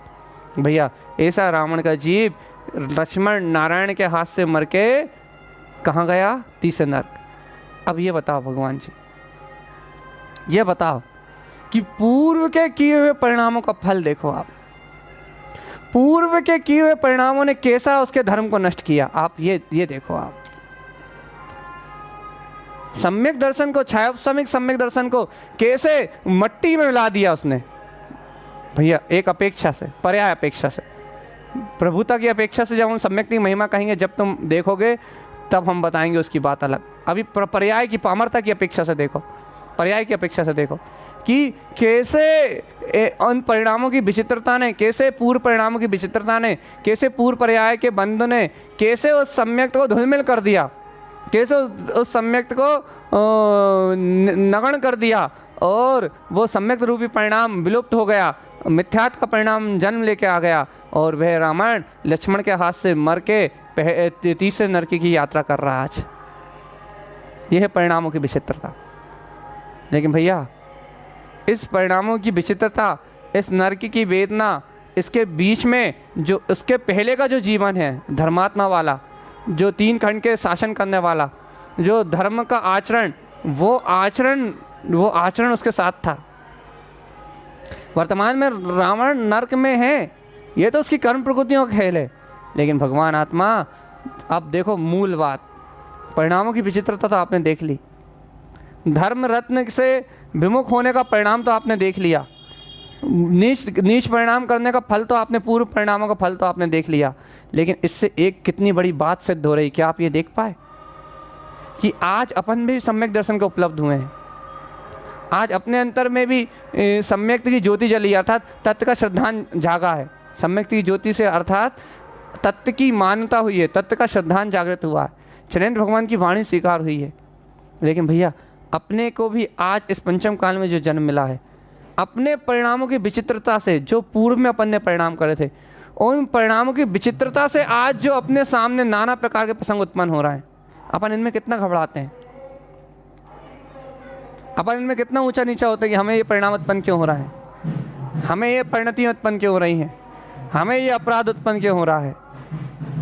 भैया ऐसा रावण का जीव लक्ष्मण नारायण के हाथ से मर के कहाँ गया? तीसरे नरक। अब ये बताओ भगवान जी, ये बताओ कि पूर्व के किए हुए परिणामों का फल देखो आप। पूर्व के किए हुए परिणामों ने कैसा उसके धर्म को नष्ट किया। आप ये देखो आप। सम्यक दर्शन को, क्षयोपमिक सम्यक दर्शन को कैसे मट्टी में मिला दिया उसने। भैया एक अपेक्षा से, पर्याय अपेक्षा से, प्रभुता की अपेक्षा से जब हम सम्यक की महिमा कहेंगे, जब तुम देखोगे तब हम बताएंगे उसकी बात अलग। अभी पर्याय की पामरता की अपेक्षा से देखो, पर्याय की अपेक्षा से देखो कि कैसे उन परिणामों की विचित्रता ने, कैसे पूर्व परिणामों की विचित्रता ने, कैसे पूर्व पर्याय के बंध ने कैसे उस सम्यक्त को धुलमिल कर दिया, कैसे उस सम्यक्त को नगण्य कर दिया। और वो सम्यक्त रूपी परिणाम विलुप्त हो गया, मिथ्यात्व का परिणाम जन्म लेके आ गया। और वह रामायण लक्ष्मण के हाथ से मर के तीसरे नरक की यात्रा कर रहा आज। यह है परिणामों की विचित्रता। लेकिन भैया इस परिणामों की विचित्रता, इस नरक की वेदना, इसके बीच में जो उसके पहले का जो जीवन है धर्मात्मा वाला, जो 3 खंड के शासन करने वाला, जो धर्म का आचरण, वो आचरण उसके साथ था। वर्तमान में रावण नरक में है, ये तो उसकी कर्म प्रकृतियों का खेल है। लेकिन भगवान आत्मा, अब देखो मूल बात, परिणामों की विचित्रता तो आपने देख ली, धर्म रत्न से विमुख होने का परिणाम तो आपने देख लिया, नीच परिणाम करने का फल तो आपने, पूर्व परिणामों का फल तो आपने देख लिया। लेकिन इससे एक कितनी बड़ी बात सिद्ध हो रही, क्या आप ये देख पाए कि आज अपन भी सम्यक दर्शन को उपलब्ध हुए हैं। आज अपने अंतर में भी सम्यक की ज्योति जली, अर्थात तत्व का श्रद्धान जागा है। सम्यक की ज्योति से अर्थात तत्व की मान्यता हुई है, तत्व का श्रद्धान जागृत हुआ है। जिनेंद्र भगवान की वाणी स्वीकार हुई है। लेकिन भैया अपने को भी आज इस पंचम काल में जो जन्म मिला है, अपने परिणामों की विचित्रता से, जो पूर्व में अपन ने परिणाम करे थे, उन परिणामों की विचित्रता से आज जो अपने सामने नाना प्रकार के प्रसंग उत्पन्न हो रहे हैं, अपन इनमें कितना घबराते हैं, अपन इनमें कितना ऊंचा नीचा होता है कि हमें ये परिणाम उत्पन्न क्यों हो रहा है, हमें ये परिणतियाँ उत्पन्न क्यों हो रही हैं, हमें ये अपराध उत्पन्न क्यों हो रहा है,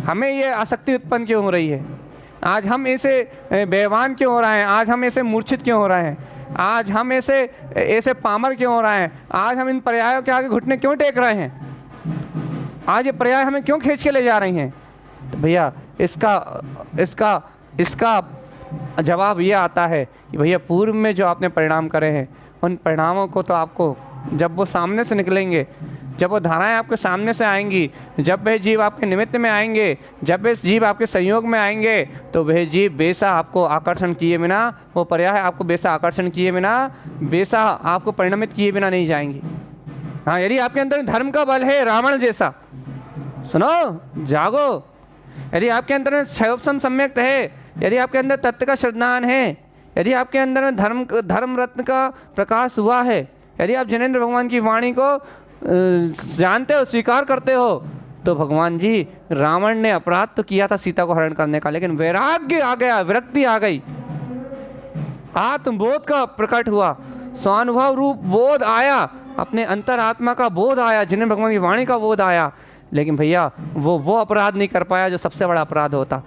हमें ये आसक्ति उत्पन्न क्यों हो रही है, आज हम ऐसे बेईमान क्यों हो रहे हैं, आज हम ऐसे मूर्छित क्यों हो रहे हैं, आज हम ऐसे पामर क्यों हो रहे हैं, आज हम इन पर्यायों के आगे घुटने क्यों टेक रहे हैं, आज ये पर्याय हमें क्यों खींच के ले जा रही हैं। तो भैया इसका जवाब ये आता है कि भैया पूर्व में जो आपने परिणाम करे हैं, उन परिणामों को तो आपको जब वो सामने से निकलेंगे, जब वो धाराएं आपके सामने से आएंगी, जब वह जीव आपके निमित्त में आएंगे, जब वे जीव आपके संयोग में आएंगे, तो वह जीव बेसा आपको आकर्षण किए बिना, वो पर्याय आपको बेसा आकर्षण किए बिना, बेसा आपको परिणमित किए बिना नहीं जाएंगी। हाँ, यदि आपके अंदर धर्म का बल है रावण जैसा, सुनो जागो, यदि आपके अंदर में क्षयोपम सम्यक्त है, यदि आपके अंदर तत्व का श्रद्धान है, यदि आपके अंदर में धर्म रत्न का प्रकाश हुआ है, यदि आप जिनेंद्र भगवान की वाणी को जानते हो, स्वीकार करते हो, तो भगवान जी रावण ने अपराध तो किया था सीता को हरण करने का, लेकिन वैराग्य आ गया, विरक्ति आ गई, आत्मबोध का प्रकट हुआ, स्वानुभव रूप बोध आया, अपने अंतरात्मा का बोध आया, जिनेंद्र भगवान की वाणी का बोध आया। लेकिन भैया वो अपराध नहीं कर पाया जो सबसे बड़ा अपराध होता,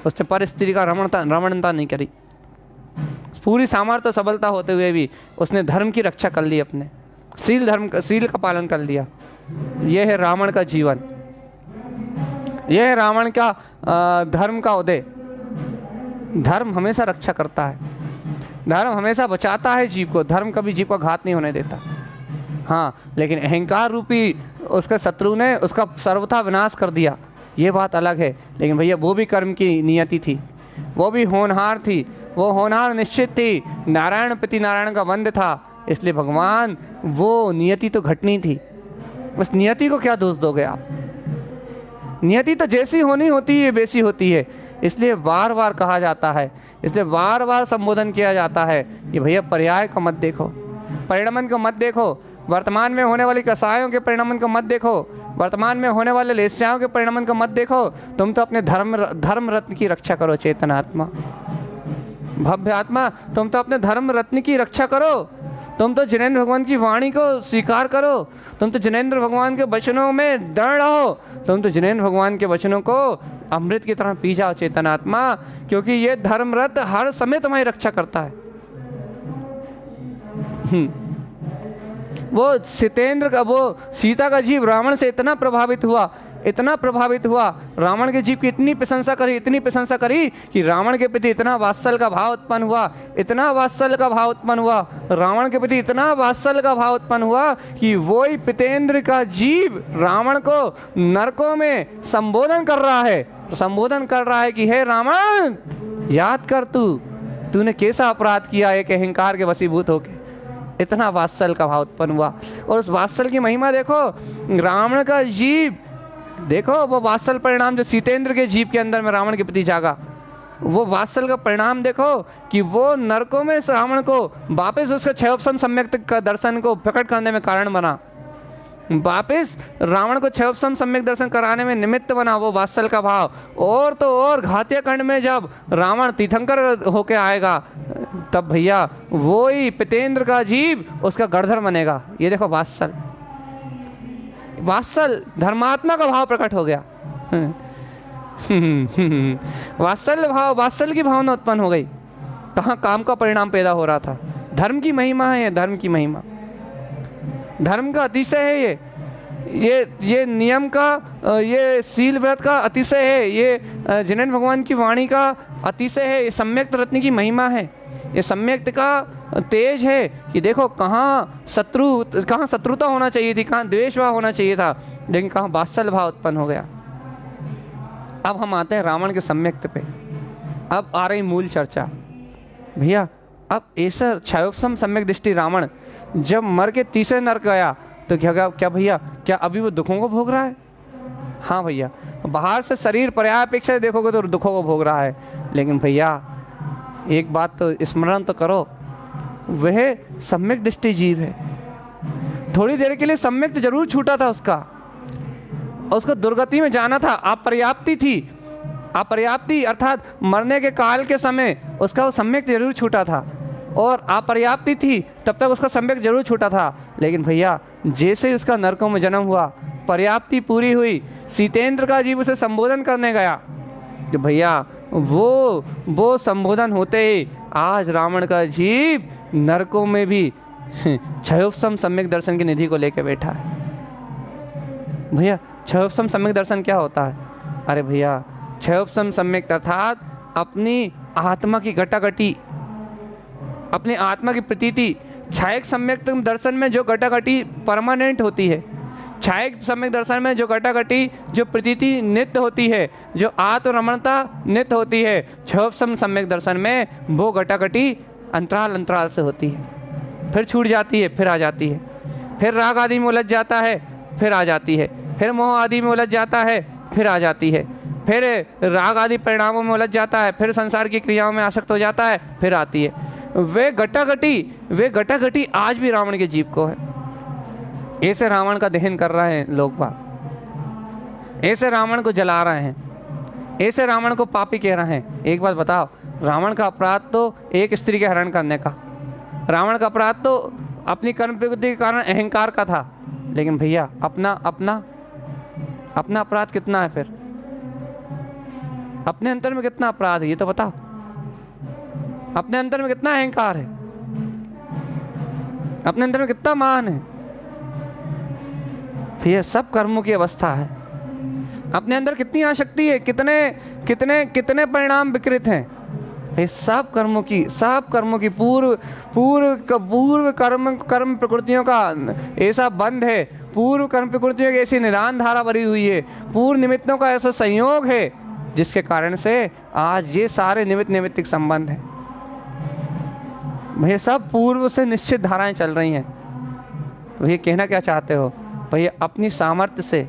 उसने पर स्त्री का रमणता नहीं करी, पूरी सामर्थ्य सबलता होते हुए भी उसने धर्म की रक्षा कर ली, अपने सील का पालन कर लिया। यह है रावण का जीवन, यह है रावण का धर्म का उदय। धर्म हमेशा रक्षा करता है, धर्म हमेशा बचाता है जीव को, धर्म कभी जीव को घात नहीं होने देता। हाँ, लेकिन अहंकार रूपी उसके शत्रु ने उसका सर्वथा विनाश कर दिया, ये बात अलग है। लेकिन भैया वो भी कर्म की नियति थी, वो भी होनहार थी, वो होनहार निश्चित थी, नारायण प्रति नारायण का वंद था, इसलिए भगवान वो नियति तो घटनी थी, उस नियति को क्या दोष दोगे आप। नियति तो जैसी होनी होती है वैसी होती है, इसलिए बार बार कहा जाता है, इसलिए बार बार संबोधन किया जाता है कि भैया पर्याय को मत देखो, परिणमन को मत देखो, वर्तमान में होने वाली कसायों के परिणमन को मत देखो, वर्तमान में होने वाले लेस्याओं के परिणमन को मत देखो, तुम तो अपने धर्म रत्न की रक्षा करो, चेतनात्मा भव्य आत्मा, तुम तो अपने धर्म रत्न की रक्षा करो, तुम तो जिनेंद्र भगवान की वाणी को स्वीकार करो, तुम तो जिनेंद्र भगवान के वचनों में दृढ़ रहो, तुम तो जिनेंद्र भगवान के वचनों को अमृत की तरह पी जाओ चेतनात्मा, क्योंकि ये धर्म रथ हर समय तुम्हारी रक्षा करता है। वो सीता का जीव रावण से इतना प्रभावित हुआ, रावण के जीव की इतनी प्रशंसा करी कि रावण के प्रति इतना वात्सल्य का भाव उत्पन्न हुआ, रावण के प्रति इतना वात्सल्य का भाव उत्पन्न हुआ कि वही पितेंद्र का जीव रावण को नरकों में संबोधन कर रहा है कि हे रावण, याद कर तूने कैसा अपराध किया एक अहंकार के वशीभूत होके। इतना वात्सल्य का भाव उत्पन्न हुआ, और उस वात्सल्य की महिमा देखो, रावण का जीव देखो, वो वात्सल्य परिणाम जो सीतेंद्र के जीव के अंदर में रावण के प्रति जागा, वो वात्सल्य का परिणाम देखो कि वो नरकों में रावण को वापस उसके क्षयोपम सम्यक्त का दर्शन को प्रकट करने में कारण बना, वापस रावण को क्षयोपम सम्यक दर्शन कराने में निमित्त बना वो वात्सल्य का भाव। और तो और घातीय खंड में जब रावण तीर्थंकर होके आएगा, तब भैया वो ही पितेंद्र का जीव उसका गढ़धर बनेगा। ये देखो वात्सल्य धर्मात्मा का भाव प्रकट हो गया। वात्सल्य की भावना उत्पन्न हो गई। कहाँ काम का परिणाम पैदा हो रहा था। धर्म की महिमा है, धर्म की महिमा, धर्म का अतिशय है, ये नियम का, ये सील व्रत का अतिशय है, ये जिनेंद्र भगवान की वाणी का अतिशय है, ये सम्यक्त रत्न की महिमा है, ये सम्यक्त का तेज है कि देखो कहाँ शत्रुता होना चाहिए थी, कहाँ द्वेष भाव होना चाहिए था, लेकिन कहाँ वात्सल्य भाव उत्पन्न हो गया। अब हम आते हैं रावण के सम्यक्त पे। अब आ रही मूल चर्चा भैया। अब ऐसा क्षयोपम सम्यक दृष्टि रावण जब मर के तीसरे नरक गया तो क्या भैया, क्या अभी वो दुखों को भोग रहा है? हाँ भैया, बाहर से शरीर पर्यापेक्षा देखोगे तो दुखों को भोग रहा है, लेकिन भैया एक बात तो स्मरण तो करो, वह सम्यक दृष्टि जीव है। थोड़ी देर के लिए सम्यक तो जरूर छूटा था उसका, उसको दुर्गति में जाना था, अपर्याप्ति थी, अपर्याप्ति अर्थात मरने के काल के समय उसका वो सम्यक जरूर छूटा था, और अपर्याप्ति थी तब तक उसका सम्यक जरूर छूटा था। लेकिन भैया जैसे ही उसका नरकों में जन्म हुआ, पर्याप्ति पूरी हुई, सीतेंद्र का जीव उसे संबोधन करने गया, तो भैया वो संबोधन होते ही आज रावण का जीव नरकों में भी क्षयोपम सम्यक दर्शन की निधि को लेकर बैठा है। भैया क्षयोपम सम्यक दर्शन क्या होता है? अरे भैया क्षयोपम सम्यक अर्थात अपनी आत्मा की घटाघटी, अपनी आत्मा की प्रतीति। क्षयक सम्यक दर्शन में जो घटाघटी परमानेंट होती है, क्षयक सम्यक दर्शन में जो घटाघटी, जो प्रतीति नित्य होती है, जो आत्मरमणता नित्य होती है, क्षयोपम सम्यक दर्शन में वो घटाघटी अंतराल अंतराल से होती है, फिर छूट जाती है, फिर आ जाती है, फिर राग आदि में उलझ जाता है, फिर आ जाती है, फिर मोह आदि में उलझ जाता है, फिर आ जाती है, फिर राग आदि परिणामों में उलझ जाता है, फिर संसार की क्रियाओं में आसक्त हो जाता है, फिर आती है। वे घटाघटी आज भी रावण के जीव को है। ऐसे रावण का दहन कर रहे हैं लोग बाग, ऐसे रावण को जला रहे हैं, ऐसे रावण को पापी कह रहे हैं। एक बात बताओ, रावण का अपराध तो एक स्त्री के हरण करने का, रावण का अपराध तो अपनी कर्म प्रवृत्ति के कारण अहंकार का था, लेकिन भैया अपना अपना अपना अपराध कितना है? फिर अपने अंतर में कितना अपराध है ये तो बताओ, अपने अंतर में कितना अहंकार है, अपने अंतर में कितना मान है? ये सब कर्मों की अवस्था है। अपने अंदर कितनी आसक्ति है, कितने कितने कितने परिणाम विकृत हैं। ये सब कर्मों की पूर्व कर्म प्रकृतियों का ऐसा बंध है, पूर्व कर्म प्रकृतियों की ऐसी निदान धारा भरी हुई है, पूर्व निमित्तों का ऐसा संयोग है, जिसके कारण से आज ये सारे निमित्तिक संबंध हैं। भैया सब पूर्व से निश्चित धाराएं चल रही हैं। भैया कहना क्या चाहते हो? भैया अपनी सामर्थ्य से,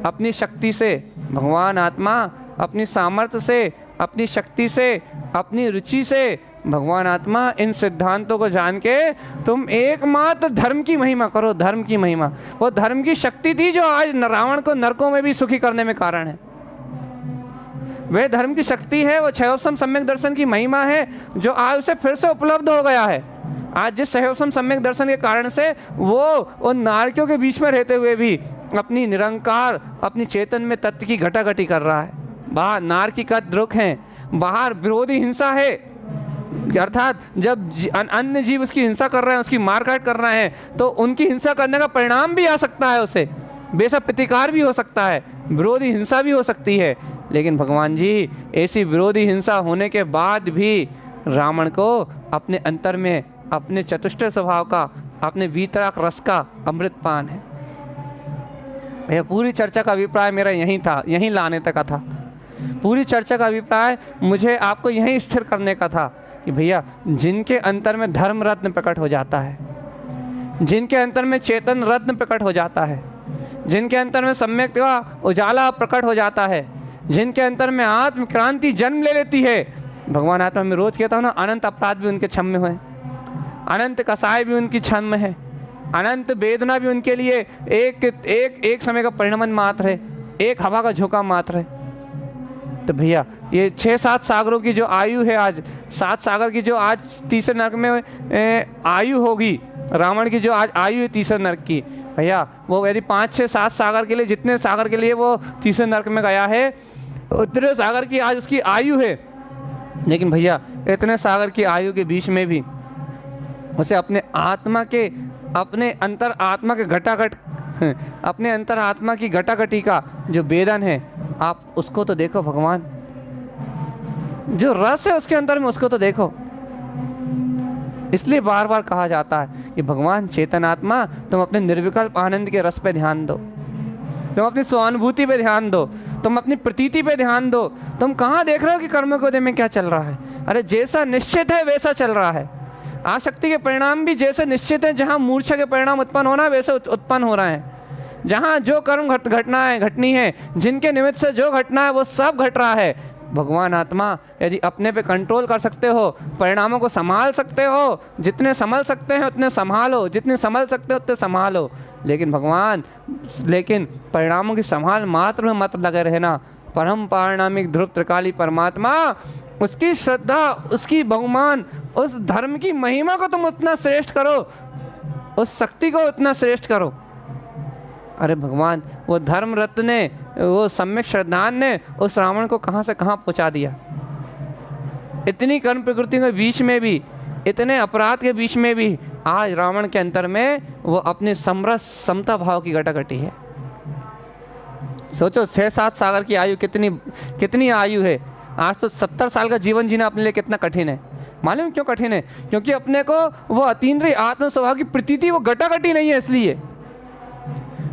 अपनी शक्ति से, भगवान आत्मा अपनी सामर्थ्य से, अपनी शक्ति से, अपनी रुचि से, भगवान आत्मा इन सिद्धांतों को जान के तुम एकमात्र धर्म की महिमा करो, धर्म की महिमा। वो धर्म की शक्ति थी जो आज रावण को नरकों में भी सुखी करने में कारण है। वह धर्म की शक्ति है, वो क्षयोपम सम्यक दर्शन की महिमा है, जो आज उसे फिर से उपलब्ध हो गया है। आज जिस क्षयोपम सम्यक दर्शन के कारण से वो उन नारकियों के बीच में रहते हुए भी अपनी निरंकार, अपनी चेतन में तत्व की घटाघटी कर रहा है। बाहर नारकी का दुख है, बाहर विरोधी हिंसा है, अर्थात जब अन्य जीव उसकी हिंसा कर रहे हैं, उसकी मारकाट कर रहे हैं, तो उनकी हिंसा करने का परिणाम भी आ सकता है, उसे बेशक प्रतिकार भी हो सकता है, विरोधी हिंसा भी हो सकती है। लेकिन भगवान जी ऐसी विरोधी हिंसा होने के बाद भी रावण को अपने अंतर में अपने चतुष्ट स्वभाव का, अपने वीतराग रस का अमृतपान है। यह पूरी चर्चा का अभिप्राय मेरा यही था, यही लाने तक का था। पूरी चर्चा का अभिप्राय मुझे आपको यही स्थिर करने का था कि भैया जिनके अंतर में धर्म रत्न प्रकट हो जाता है, जिनके अंतर में चेतन रत्न प्रकट हो जाता है, जिनके अंतर में सम्यक का उजाला प्रकट हो जाता है, जिनके अंतर में आत्म क्रांति जन्म ले लेती है, भगवान आत्मा में रोज कहता हूँ ना, अनंत अपराध भी उनके क्षम्य हुए, अनंत कसाय भी उनकी क्षम्य है, अनंत वेदना भी उनके लिए एक समय का परिणमन मात्र है, एक हवा का झोंका मात्र है। तो भैया ये 6-7 सागरों की जो आयु है, आज 7 सागर की जो आज तीसरे नरक में आयु होगी, रावण की जो आज आयु है तीसरे नरक की, भैया वो यदि 5-6-7 सागर के लिए, जितने सागर के लिए वो तीसरे नरक में गया है, उतने सागर की आज उसकी आयु है। लेकिन भैया इतने सागर की आयु के बीच में भी उसे अपने आत्मा के, अपने अंतर आत्मा के घटाघट, अपने अंतर आत्मा की घटाघटी का जो वेदन है, आप उसको तो देखो भगवान, जो रस है उसके अंदर में उसको तो देखो। इसलिए बार बार कहा जाता है कि भगवान चेतन आत्मा, तुम अपने निर्विकल्प आनंद के रस पे ध्यान दो, तुम अपनी स्वानुभूति पे ध्यान दो, तुम अपनी प्रतीति पे ध्यान दो। तुम कहाँ देख रहे हो कि कर्म के उदय में क्या चल रहा है? अरे जैसा निश्चित है वैसा चल रहा है। आसक्ति के परिणाम भी जैसे निश्चित है, जहाँ मूर्छा के परिणाम उत्पन्न होना वैसे उत्पन्न हो रहे हैं। जहाँ जो कर्म घटनाएं घटनी है, जिनके निमित्त से जो घटना है वो सब घट रहा है। भगवान आत्मा यदि अपने पे कंट्रोल कर सकते हो, परिणामों को संभाल सकते हो, जितने संभल सकते हैं उतने संभालो, जितने संभल सकते हो उतने संभालो, लेकिन परिणामों की संभाल मात्र में मत लगे रहना। परम पारिणामिक ध्रुव त्रिकाली परमात्मा, उसकी श्रद्धा, उसकी बहुमान, उस धर्म की महिमा को तुम उतना श्रेष्ठ करो, उस शक्ति को उतना श्रेष्ठ करो। अरे भगवान, वो धर्म रत्न ने, वो सम्यक श्रद्धान ने उस रावण को कहाँ से कहाँ पहुँचा दिया। इतनी कर्म प्रकृति के बीच में भी, इतने अपराध के बीच में भी आज रावण के अंतर में वो अपनी समरस समता भाव की घटाघटी है। सोचो 6-7 सागर की आयु कितनी आयु है। आज तो 70 साल का जीवन जीना अपने लिए कितना कठिन है। मालूम क्यों कठिन है? क्योंकि अपने को वो अतीन्द्रिय आत्म स्वभाव की प्रतीति वो घटाघटी नहीं है, इसलिए।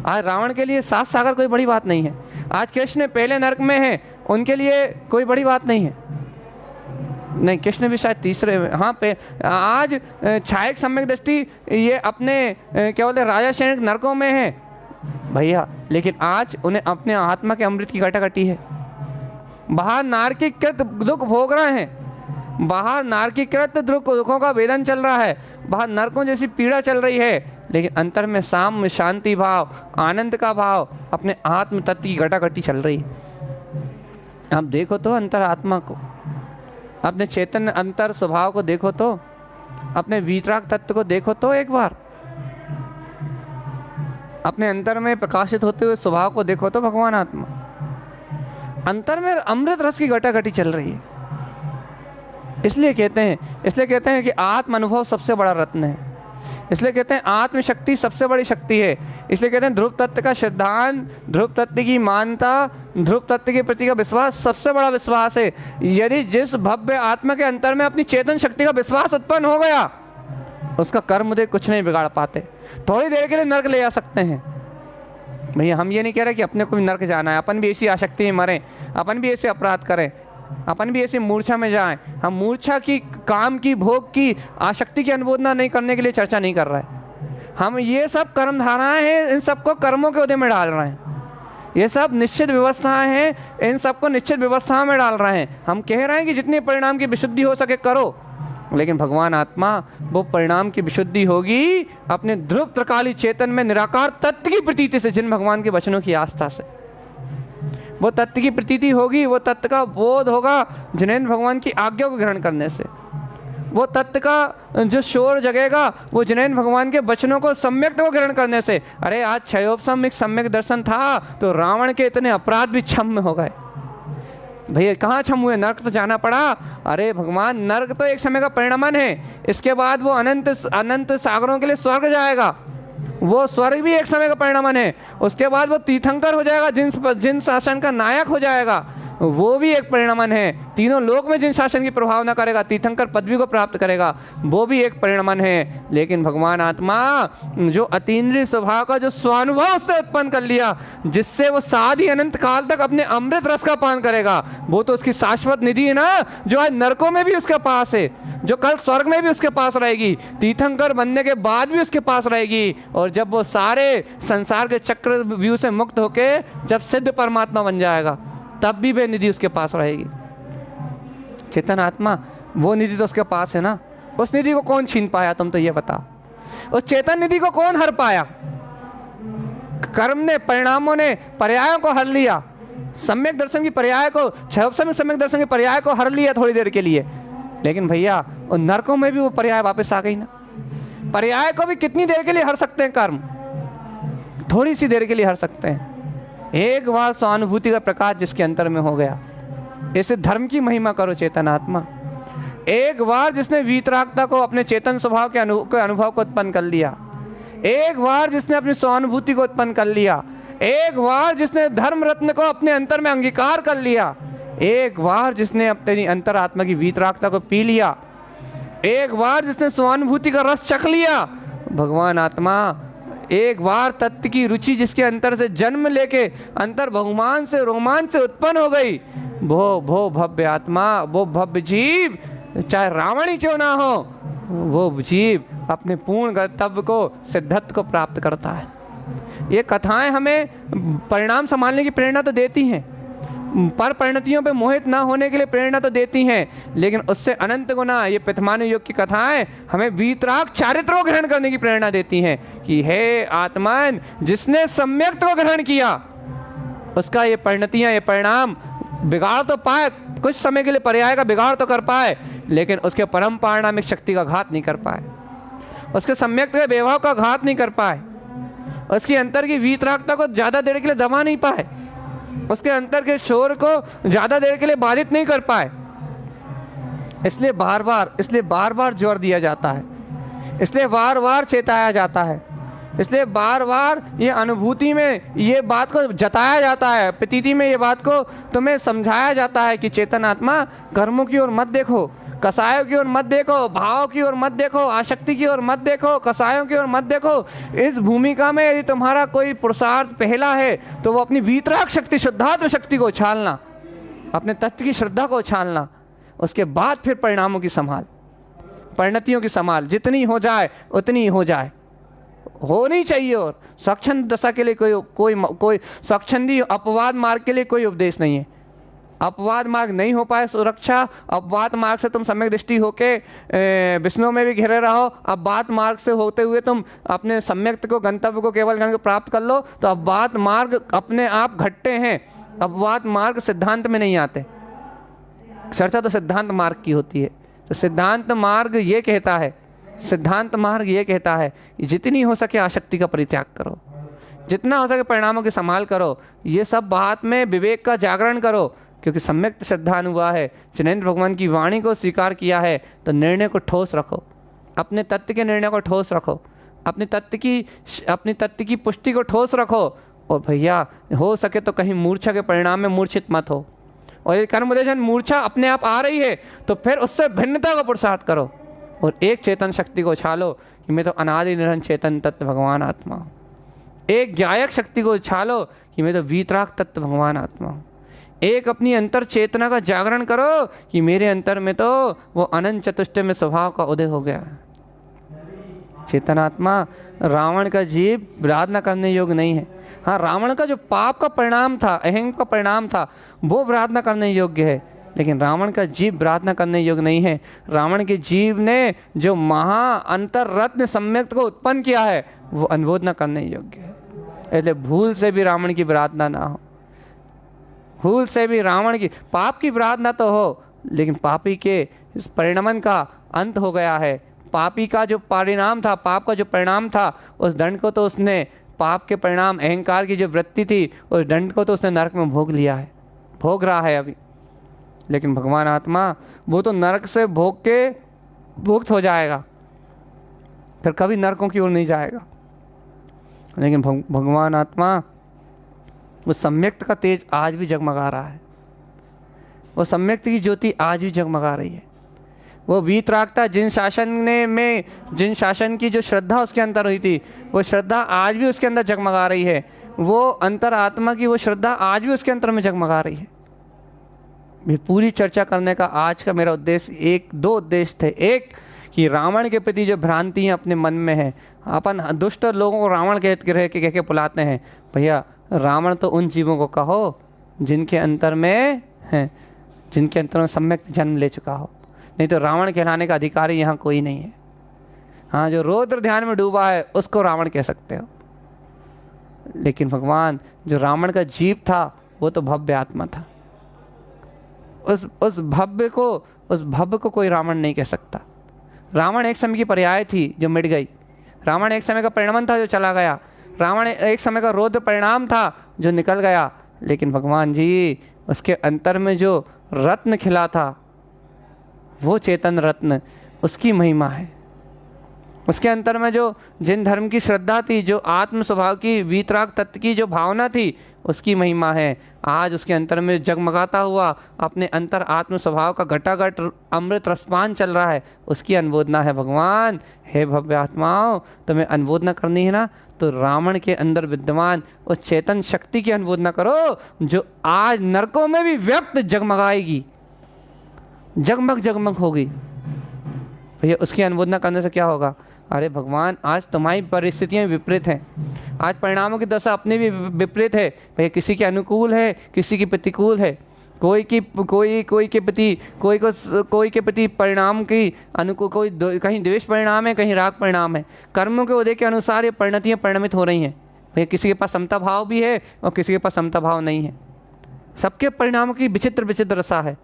आज रावण के लिए 7 सागर कोई बड़ी बात नहीं है। आज कृष्ण पहले नरक में है, उनके लिए कोई बड़ी बात नहीं है। नहीं, कृष्ण भी शायद तीसरे, हाँ पे आज छायक सम्यक दृष्टि ये अपने क्या बोलते राजा श्रेणी नरकों में है भैया, लेकिन आज उन्हें अपने आत्मा के अमृत की घटाघटी है। बाहर नारकीकृत दुख भोग रहे हैं, बाहर नारकीकृत दुखों का वेदन चल रहा है, बाहर नरकों जैसी पीड़ा चल रही है, लेकिन अंतर में साम्य शांति भाव, आनंद का भाव, अपने आत्म तत्व की घटाघटी चल रही है। आप देखो तो अंतर आत्मा को, अपने चैतन्य अंतर स्वभाव को देखो तो, अपने वीतराग तत्व को देखो तो एक बार, अपने अंतर में प्रकाशित होते हुए स्वभाव को देखो तो भगवान आत्मा, अंतर में अमृत रस की घटाघटी चल रही है। इसलिए कहते हैं कि आत्म अनुभव सबसे बड़ा रत्न है। इसलिए कहते हैं आत्मशक्ति सबसे बड़ी शक्ति है। इसलिए कहते हैं ध्रुव तत्व का सिद्धांत, ध्रुव तत्व की मानता, ध्रुव तत्व के प्रति का विश्वास सबसे बड़ा विश्वास है। यदि जिस भव्य आत्मा के अंतर में अपनी चेतन शक्ति का विश्वास उत्पन्न हो गया, उसका कर्म उदय कुछ नहीं बिगाड़ पाते। थोड़ी देर के लिए नर्क ले जा सकते हैं भैया, हम ये नहीं कह रहे कि अपने को भी नर्क जाना है, अपन भी ऐसी आसक्ति में मरें, अपन भी ऐसे अपराध करें, अपन भी ऐसे मूर्छा में जाएं। हम मूर्छा की, काम की, भोग की, आसक्ति की अनुमोदना नहीं करने के लिए चर्चा नहीं कर रहे हैं। हम ये सब कर्म धाराएं हैं, इन सबको कर्मों के उदय में डाल रहे हैं। ये सब निश्चित व्यवस्थाएं हैं, इन सबको निश्चित व्यवस्था में डाल रहे हैं। हम कह रहे हैं कि जितने परिणाम की विशुद्धि हो सके करो, लेकिन भगवान आत्मा वो परिणाम की विशुद्धि होगी अपने ध्रुव त्रिकाली चेतन में निराकार तत्व की प्रतीति से, जिन भगवान के वचनों की आस्था से वो तत्व की प्रतीति होगी, वो तत्व का बोध होगा जिनेन्द्र भगवान की आज्ञा को ग्रहण करने से। वो तत्व का जो शोर जगेगा वो जिनेन्द्र भगवान के वचनों को सम्यक को ग्रहण करने से। अरे आज क्षयोपशम सम्यक दर्शन था तो रावण के इतने अपराध भी क्षम्य हो गए। भैया कहाँ क्षम हुए? नर्क तो जाना पड़ा। अरे भगवान, नर्क तो एक समय का परिणमन है, इसके बाद वो अनंत सागरों के लिए स्वर्ग जाएगा। वो स्वर्ग भी एक समय का परिणमन है। उसके बाद वो तीर्थंकर हो जाएगा, जिन शासन का नायक हो जाएगा, वो भी एक परिणमन है। तीनों लोक में जिन शासन की प्रभाव न करेगा, तीर्थंकर पदवी को प्राप्त करेगा, वो भी एक परिणमन है। लेकिन भगवान आत्मा जो अतीन्द्रिय स्वभाव का जो स्वानुभव उसने उत्पन्न कर लिया, जिससे वो साधी अनंत काल तक अपने अमृत रस का पान करेगा, वो तो उसकी शाश्वत निधि है ना, जो आज नरकों में भी उसके पास है, जो कल स्वर्ग में भी उसके पास रहेगी, तीर्थंकर बनने के बाद भी उसके पास रहेगी। और जब वो सारे संसार के चक्रव्यूह से मुक्त होके जब सिद्ध परमात्मा बन जाएगा, तब भी वे निधि उसके पास रहेगी। चेतन आत्मा, वो निधि तो उसके पास है ना। उस निधि को कौन छीन पाया? तुम तो ये बताओ। उस चेतन निधि को कौन हर पाया? कर्म ने, परिणामों ने पर्यायों को हर लिया। सम्यक दर्शन की पर्याय को, क्षयोपशम सम्यक दर्शन के पर्याय को हर लिया थोड़ी देर के लिए। लेकिन भैया उन नरकों में भी वो पर्याय वापस आ गई ना। पर्याय को भी कितनी देर के लिए हर सकते हैं कर्म? थोड़ी सी देर के लिए हर सकते हैं। एक बार सहानुभूति का प्रकाश जिसके अंतर में हो गया, इसे धर्म की महिमा करो चेतन आत्मा। एक बार जिसने वीतरागता को अपने चेतन स्वभाव के अनुभव को उत्पन्न कर लिया, एक बार जिसने अपनी सहानुभूति को उत्पन्न कर लिया, एक बार जिसने धर्म रत्न को अपने अंतर में अंगीकार कर लिया, एक बार जिसने अपनी अंतरात्मा की वीतरागता को पी लिया, एक बार जिसने सहानुभूति का रस चख लिया, भगवान आत्मा एक बार तत्व की रुचि जिसके अंतर से जन्म लेके अंतर बहुमान से रोमांच से उत्पन्न हो गई, वो भव्य आत्मा, वो भव्य जीव, चाहे रावण ही क्यों ना हो, वो जीव अपने पूर्ण कर्तव्य को, सिद्धत्व को प्राप्त करता है। ये कथाएं हमें परिणाम संभालने की प्रेरणा तो देती हैं, पर परिणतियों पे मोहित ना होने के लिए प्रेरणा तो देती हैं, लेकिन उससे अनंत गुना ये पिथमानु योग की कथाएं हमें वीतराग चारित्र को ग्रहण करने की प्रेरणा देती हैं कि हे आत्मन, जिसने सम्यक्त को ग्रहण किया उसका ये परिणतियां, ये परिणाम बिगाड़ तो पाए, कुछ समय के लिए पर्याय का बिगाड़ तो कर पाए, लेकिन उसके परम पारिणामिक शक्ति का घात नहीं कर पाए, उसके सम्यक्त के वैभव का घात नहीं कर पाए, उसकी अंतर की वीतरागता को ज़्यादा देर के लिए दबा नहीं पाए, उसके अंतर के शोर को ज़्यादा देर के लिए बाधित नहीं कर पाए। इसलिए बार बार जोर दिया जाता है, इसलिए बार बार चेताया जाता है, इसलिए बार बार ये अनुभूति में ये बात को जताया जाता है, प्रतीति में ये बात को तुम्हें समझाया जाता है कि चेतन आत्मा कर्मों की ओर मत देखो, कसायों की ओर मत देखो, भाव की ओर मत देखो, आसक्ति की ओर मत देखो, कसायों की ओर मत देखो। इस भूमिका में यदि तुम्हारा कोई पुरुषार्थ पहला है तो वो अपनी वीतराग शक्ति, शुद्धात्म शक्ति को उछालना, अपने तत्व की श्रद्धा को उछालना, उसके बाद फिर परिणामों की संभाल, परिणतियों की संभाल, जितनी हो जाए उतनी हो जाए, होनी चाहिए। और स्वच्छंद दशा के लिए कोई स्वच्छंदी अपवाद मार्ग के लिए कोई उपदेश नहीं है। अपवाद मार्ग नहीं हो पाए सुरक्षा, अपवाद मार्ग से तुम सम्यक दृष्टि होके विष्णु में भी घिरे रहो, अपवाद मार्ग से होते हुए तुम अपने सम्यक्त को, गंतव्य को, केवल ज्ञान को प्राप्त कर लो, तो अपवाद मार्ग अपने आप घटते हैं। अपवाद मार्ग सिद्धांत में नहीं आते, चर्चा तो सिद्धांत मार्ग की होती है। तो सिद्धांत मार्ग ये कहता है, सिद्धांत मार्ग ये कहता है कि जितनी हो सके आसक्ति का परित्याग करो, जितना हो सके परिणामों की संभाल करो, ये सब बात में विवेक का जागरण करो, क्योंकि सम्यक श्रद्धा हुआ है, जिनेंद्र भगवान की वाणी को स्वीकार किया है, तो निर्णय को ठोस रखो, अपने तत्व के निर्णय को ठोस रखो, अपने तत्व की पुष्टि को ठोस रखो। और भैया हो सके तो कहीं मूर्छा के परिणाम में मूर्छित मत हो, और ये कर्मोदयजन मूर्छा अपने आप आ रही है तो फिर उससे भिन्नता का पुरुषार्थ करो, और एक चेतन शक्ति को उछालो कि मैं तो अनादि निरंतर चेतन तत्व भगवान आत्मा हूँ। एक ज्ञायक शक्ति को उछालो कि मैं तो वीतराग तत्व भगवान आत्मा हूँ। एक अपनी अंतर चेतना का जागरण करो कि मेरे अंतर में तो वो अनंत चतुष्टय में स्वभाव का उदय हो गया है। चेतनात्मा रावण का जीव विराधना करने योग्य नहीं है। हाँ, रावण का जो पाप का परिणाम था, अहंकार का परिणाम था, वो विराधना करने योग्य है, लेकिन रावण का जीव विराधना करने योग्य नहीं है। रावण के जीव ने जो महा अंतर रत्न सम्यक्त को उत्पन्न किया है वो अनुमोदना करने योग्य है। इसलिए भूल से भी रावण की विराधना ना हो, भूल से भी रावण की, पाप की विराधना तो हो, लेकिन पापी के इस परिणमन का अंत हो गया है। पापी का जो परिणाम था, पाप का जो परिणाम था, उस दंड को तो उसने, पाप के परिणाम अहंकार की जो वृत्ति थी, उस दंड को तो उसने नरक में भोग लिया है, भोग रहा है अभी। लेकिन भगवान आत्मा वो तो नरक से भोग के मुक्त हो जाएगा, फिर कभी नरकों की ओर नहीं जाएगा। लेकिन भगवान आत्मा वो सम्यक्त का तेज आज भी जगमगा रहा है, वो सम्यक्त की ज्योति आज भी जगमगा रही है। वो वीतरागता जिन शासन की जो श्रद्धा उसके अंदर हुई थी, वो श्रद्धा आज भी उसके अंदर जगमगा रही है। वो अंतर आत्मा की वो श्रद्धा आज भी उसके अंतर में जगमगा रही है। भी पूरी चर्चा करने का आज का मेरा उद्देश्य दो उद्देश्य थे। एक कि रावण के प्रति जो भ्रांतियाँ अपने मन में है, अपन दुष्ट लोगों को रावण कह के बुलाते हैं। भैया रावण तो उन जीवों को कहो जिनके अंतर में है, जिनके अंतर में सम्यक जन्म ले चुका हो, नहीं तो रावण कहलाने का अधिकारी यहाँ कोई नहीं है। हाँ, जो रौद्र ध्यान में डूबा है उसको रावण कह सकते हो, लेकिन भगवान जो रावण का जीव था वो तो भव्य आत्मा था। उस भव्य को कोई रावण नहीं कह सकता। रावण एक समय की पर्याय थी जो मिट गई, रावण एक समय का परिणाम था जो चला गया, रावण एक समय का रौद्र परिणाम था जो निकल गया। लेकिन भगवान जी उसके अंतर में जो रत्न खिला था, वो चेतन रत्न, उसकी महिमा है। उसके अंतर में जो जिन धर्म की श्रद्धा थी, जो आत्म स्वभाव की वीतराग तत्व की जो भावना थी, उसकी महिमा है। आज उसके अंतर में जगमगाता हुआ अपने अंतर आत्म स्वभाव का घटाघट अमृत रसपान चल रहा है, उसकी अनुमोदना है। भगवान हे भव्य आत्माओं, तुम्हें अनुमोदना करनी है ना, तो रावण के अंदर विद्यमान उस चेतन शक्ति की अनुमोदना करो जो आज नरकों में भी व्यक्त जगमगाएगी, जगमग होगी। भैया उसकी अनुमोदना करने से क्या होगा? अरे भगवान, आज तुम्हारी परिस्थितियाँ विपरीत हैं, आज परिणामों की दशा अपनी भी विपरीत है भाई, किसी के अनुकूल है, किसी की प्रतिकूल है, कोई के प्रति परिणाम की अनुकूल, कहीं द्वेष परिणाम है, कहीं राग परिणाम है। कर्मों के उदय के अनुसार ये परिणतियाँ परिणमित हो रही हैं भैया। किसी के पास समता भाव भी है और किसी के पास समता भाव नहीं है। सबके परिणामों की विचित्र विचित्र दशा है,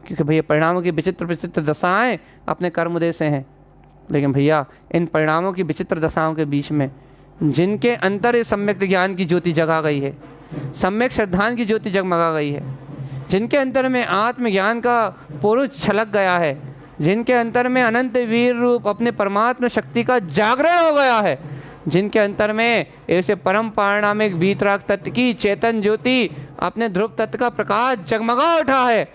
क्योंकि भैया परिणामों की विचित्र विचित्र दशाएं अपने कर्म उदय से हैं। लेकिन भैया इन परिणामों की विचित्र दशाओं के बीच में जिनके अंतर इस सम्यक ज्ञान की ज्योति जगा गई है, सम्यक श्रद्धान की ज्योति जगमगा गई है, जिनके अंतर में आत्मज्ञान का पुरुष छलक गया है, जिनके अंतर में अनंत वीर रूप अपने परमात्मा शक्ति का जागरण हो गया है, जिनके अंतर में ऐसे परम पारणामिक वीतराग तत्व की चेतन ज्योति अपने ध्रुव तत्व का प्रकाश जगमगा उठा है।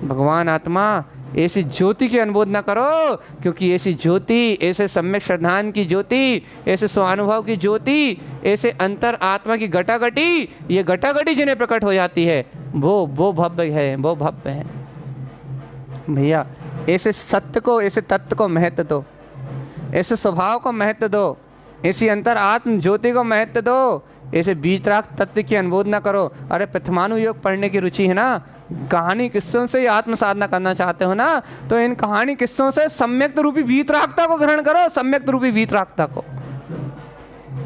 भगवान आत्मा, ऐसी ज्योति की अनुमोदना करो, क्योंकि ऐसी ज्योति, ऐसे सम्यक श्रद्धान की ज्योति, ऐसे स्वानुभव की ज्योति, ऐसे अंतर आत्मा की घटाघटी, ये घटाघटी जिन्हें प्रकट हो जाती है वो भव्य है, वो भव्य है भैया। ऐसे सत्य को, ऐसे तत्व को महत्व दो, ऐसे स्वभाव को महत्व दो, ऐसी अंतर आत्म ज्योति को महत्व दो, ऐसे बीतराग तत्व की अनुमोदना करो। अरे प्रथमानुयोग पढ़ने की रुचि है ना, कहानी किस्सों से आत्म साधना करना चाहते हो ना, तो इन कहानी किस्सों से सम्यक रूपी वीतरागता को ग्रहण करो, सम्यक रूपी वीतरागता को,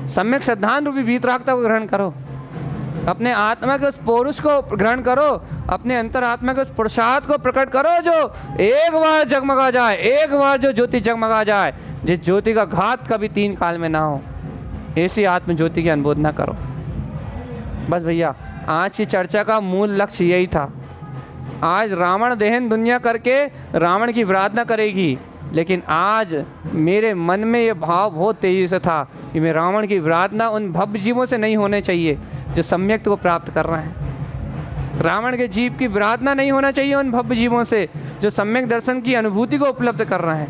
सम्यक श्रद्धान रूपी वीतरागता को ग्रहण करो, अपने आत्मा के उस पौरुष को ग्रहण करो, अपने अंतर आत्मा के उस पुरुषार्थ को प्रकट करो जो एक बार जगमगा जाए, एक बार जो ज्योति जगमगा जाए, जिस ज्योति का घात कभी 3 काल में ना हो। ऐसी आत्म ज्योति की अनुमोदना करो। बस भैया, आज की चर्चा का मूल लक्ष्य यही था। आज रावण दहन दुनिया करके रावण की विराधना करेगी, लेकिन आज मेरे मन में ये भाव बहुत तेजी से था कि मैं रावण की विराधना उन भव्य जीवों से नहीं होने चाहिए जो सम्यक को प्राप्त कर रहे हैं। रावण के जीव की विराधना नहीं होना चाहिए उन भव्य जीवों से जो सम्यक दर्शन की अनुभूति को उपलब्ध कर रहे हैं।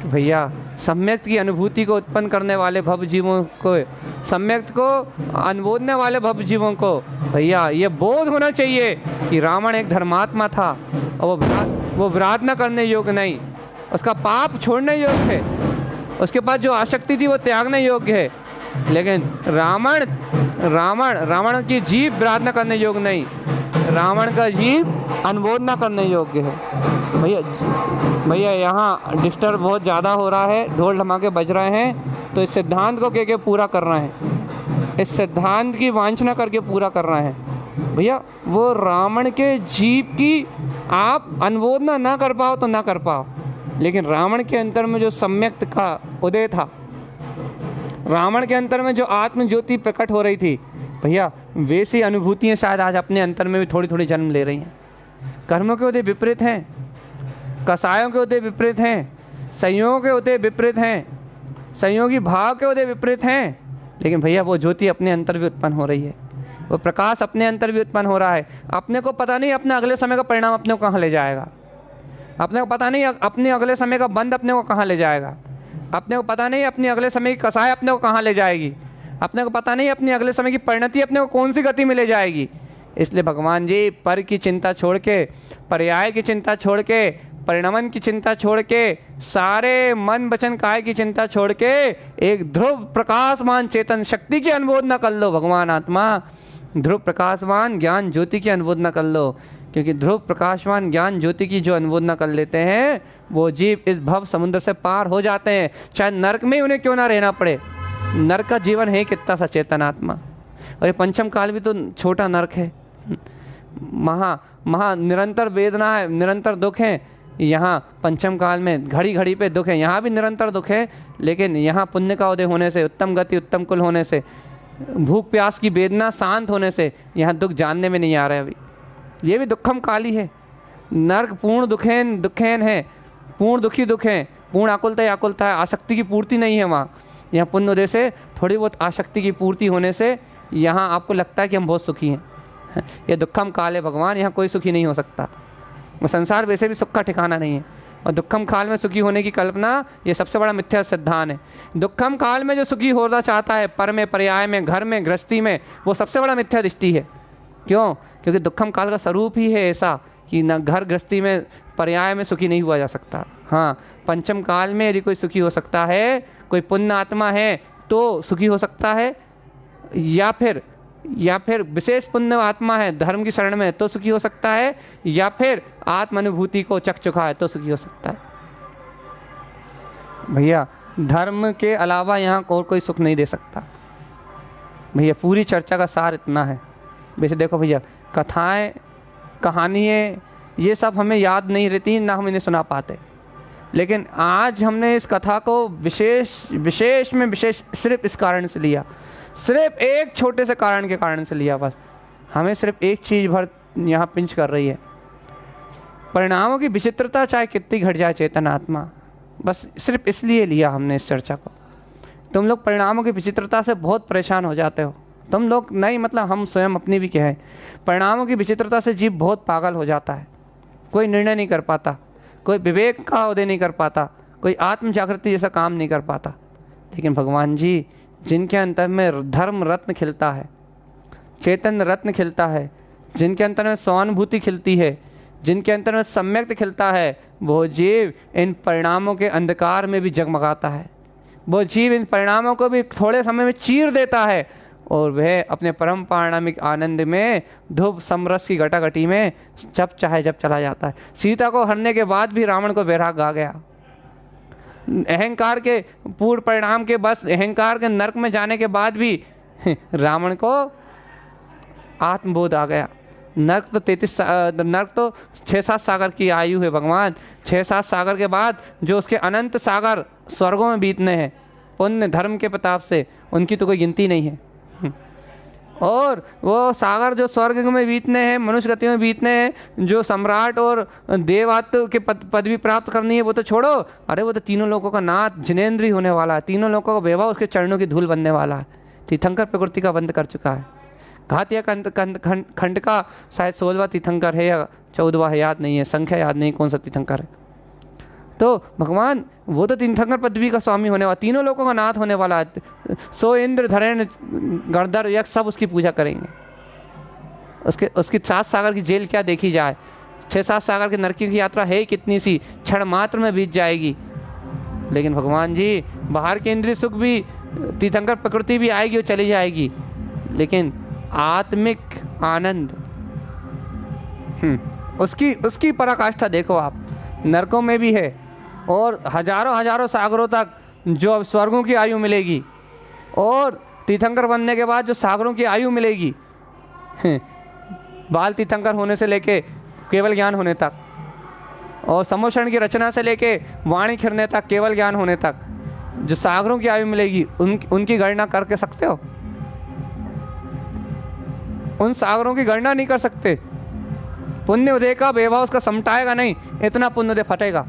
कि भैया, सम्यक की अनुभूति को उत्पन्न करने वाले भव्य जीवों को, सम्यक को अनुमोदने वाले भव्य जीवों को भैया ये बोध होना चाहिए कि रावण एक धर्मात्मा था और वो विराधना करने योग्य नहीं, उसका पाप छोड़ने योग्य है, उसके पास जो आसक्ति थी वो त्यागने योग्य है। लेकिन रावण की जीव विराधना करने योग्य नहीं, रावण का जीव अनुमोदना करने योग्य है। भैया यहाँ डिस्टर्ब बहुत ज़्यादा हो रहा है, ढोल धमाके बज रहे हैं, तो इस सिद्धांत को के पूरा कर रहे हैं, इस सिद्धांत की वांछना करके पूरा कर रहे हैं। भैया, वो रावण के जीव की आप अनुमोदना ना कर पाओ तो ना कर पाओ, लेकिन रावण के अंतर में जो सम्यक का उदय था, रावण के अंतर में जो आत्म ज्योति प्रकट हो रही थी, भैया वैसी अनुभूतियाँ शायद आज अपने अंतर में भी थोड़ी थोड़ी जन्म ले रही हैं। कर्मों के उदय विपरीत हैं, कसायों के उदय विपरीत हैं, संयोगों के उदय विपरीत हैं, संयोगी भाव के उदय विपरीत हैं, लेकिन भैया वो ज्योति अपने अंतर भी उत्पन्न हो रही है, वो प्रकाश अपने अंतर भी उत्पन्न हो रहा है। अपने को पता नहीं अपने अगले समय का परिणाम अपने को कहाँ ले जाएगा, अपने को पता नहीं अपने अगले समय का बंध अपने को कहाँ ले जाएगा, अपने को पता नहीं अपने अगले समय की कसाय अपने को कहाँ ले जाएगी, अपने को पता नहीं अपने अगले समय की परिणति अपने को कौन सी गति में ले जाएगी। इसलिए भगवान जी पर की चिंता छोड़ के, पर्याय की चिंता छोड़ के, परिणमन की चिंता छोड़ के, सारे मन वचन काय की चिंता छोड़ के एक ध्रुव प्रकाशमान चेतन शक्ति की अनुमोदना कर लो। भगवान आत्मा, ध्रुव प्रकाशमान ज्ञान ज्योति की अनुमोदना कर लो, क्योंकि ध्रुव प्रकाशमान ज्ञान ज्योति की जो अनुमोदना कर लेते हैं वो जीव इस भव समुद्र से पार हो जाते हैं, चाहे नरक में उन्हें क्यों ना रहना पड़े। नरक का जीवन है कितना सा चेतन आत्मा, और ये पंचम काल भी तो छोटा नरक है। महा निरंतर वेदना है, निरंतर दुख है। यहाँ पंचम काल में घड़ी घड़ी पे दुख है, यहाँ भी निरंतर दुख है, लेकिन यहाँ पुण्य का उदय होने से, उत्तम गति उत्तम कुल होने से, भूख प्यास की वेदना शांत होने से यहाँ दुख जानने में नहीं आ रहा है। अभी ये भी दुखम काल ही है। नरक पूर्ण दुखैन है, पूर्ण दुखी दुख है, पूर्ण आकुलता है, आसक्ति की पूर्ति नहीं है वहाँ। यहाँ पुण्य उदय से थोड़ी बहुत आसक्ति की पूर्ति होने से यहाँ आपको लगता है कि हम बहुत सुखी हैं। ये दुखम काल है भगवान, यहाँ कोई सुखी नहीं हो सकता। संसार वैसे भी सुख का ठिकाना नहीं है, और दुखम काल में सुखी होने की कल्पना ये सबसे बड़ा मिथ्या सिद्धांत है। दुखम काल में जो सुखी होना चाहता है, पर में, पर्याय में, घर में, गृहस्थी में, वो सबसे बड़ा मिथ्या दृष्टि है। क्यों? क्योंकि दुखम काल का स्वरूप ही है ऐसा कि न घर गृहस्थी में पर्याय में सुखी नहीं हुआ जा सकता। हाँ, पंचम काल में यदि कोई सुखी हो सकता है, कोई पुण्य आत्मा है तो सुखी हो सकता है, या फिर विशेष पुण्य आत्मा है धर्म की शरण में तो सुखी हो सकता है, या फिर आत्म अनुभूति को चख चुका है तो सुखी हो सकता है। भैया धर्म के अलावा यहाँ और कोई सुख नहीं दे सकता। भैया पूरी चर्चा का सार इतना है। वैसे देखो भैया, कथाएं कहानियाँ ये सब हमें याद नहीं रहती, ना हम इन्हें सुना पाते, लेकिन आज हमने इस कथा को विशेष सिर्फ इस कारण से लिया, सिर्फ एक छोटे से कारण से लिया। बस हमें सिर्फ एक चीज़ भर यहाँ पिंच कर रही है, परिणामों की विचित्रता चाहे कितनी घट जाए चेतन आत्मा, बस सिर्फ इसलिए लिया हमने इस चर्चा को। तुम लोग परिणामों की विचित्रता से बहुत परेशान हो जाते हो। तुम लोग नहीं, मतलब हम स्वयं अपनी भी कहें, परिणामों की विचित्रता से जीव बहुत पागल हो जाता है। कोई निर्णय नहीं कर पाता, कोई विवेक का उदय नहीं कर पाता, कोई आत्म जागृति जैसा काम नहीं कर पाता। लेकिन भगवान जी, जिनके अंतर में धर्म रत्न खिलता है, चैतन्य रत्न खिलता है, जिनके अंतर में स्वानुभूति खिलती है, जिनके अंतर में सम्यक्त खिलता है, वो जीव इन परिणामों के अंधकार में भी जगमगाता है। वो जीव इन परिणामों को भी थोड़े समय में चीर देता है और वह अपने परम पारणामिक आनंद में धूप समरस की घटाघटी में जब चाहे जब चला जाता है। सीता को हरने के बाद भी रावण को वैराग आ गया। अहंकार के पूर्ण परिणाम के बस अहंकार के नरक में जाने के बाद भी रावण को आत्मबोध आ गया। नरक तो 6-7 सागर की आयु है भगवान। 6-7 सागर के बाद जो उसके अनंत सागर स्वर्गों में बीतने हैं पुण्य धर्म के प्रताप से, उनकी तो कोई गिनती नहीं है। और वो सागर जो स्वर्ग में बीतने हैं, मनुष्य गतियों में बीतने हैं, जो सम्राट और देवात्व के पदवी प्राप्त करनी है, वो तो छोड़ो। अरे वो तो तीनों लोगों का नाथ जिनेंद्री होने वाला है, तीनों लोगों का वैभव उसके चरणों की धूल बनने वाला है। तीर्थंकर प्रकृति का बंद कर चुका है। घातिया खंड का शायद 16वां तीर्थंकर है या 14वां है, याद नहीं है, संख्या याद नहीं कौन सा तीर्थंकर है। तो भगवान वो तो तीर्थंकर पदवी का स्वामी होने वाला, तीनों लोगों का नाथ होने वाला है। सो इंद्र धरेण गणधर यक्ष सब उसकी पूजा करेंगे। उसकी 7 सागर की जेल क्या देखी जाए, 6-7 सागर के नरकी की यात्रा है कितनी सी, क्षण मात्र में बीत जाएगी। लेकिन भगवान जी, बाहर के इंद्रिय सुख भी, तीर्थंकर प्रकृति भी आएगी और चली जाएगी, लेकिन आत्मिक आनंद उसकी पराकाष्ठा देखो आप। नरकों में भी है और हजारों सागरों तक जो अब स्वर्गों की आयु मिलेगी, और तीर्थंकर बनने के बाद जो सागरों की आयु मिलेगी, बाल तीर्थंकर होने से लेके केवल ज्ञान होने तक, और समोषण की रचना से लेके वाणी खिरने तक, केवल ज्ञान होने तक, जो सागरों की आयु मिलेगी उनकी गणना करके सकते हो? उन सागरों की गणना नहीं कर सकते। पुण्य उदय का वैभव उसका समटाएगा नहीं, इतना पुण्य उदय फटेगा।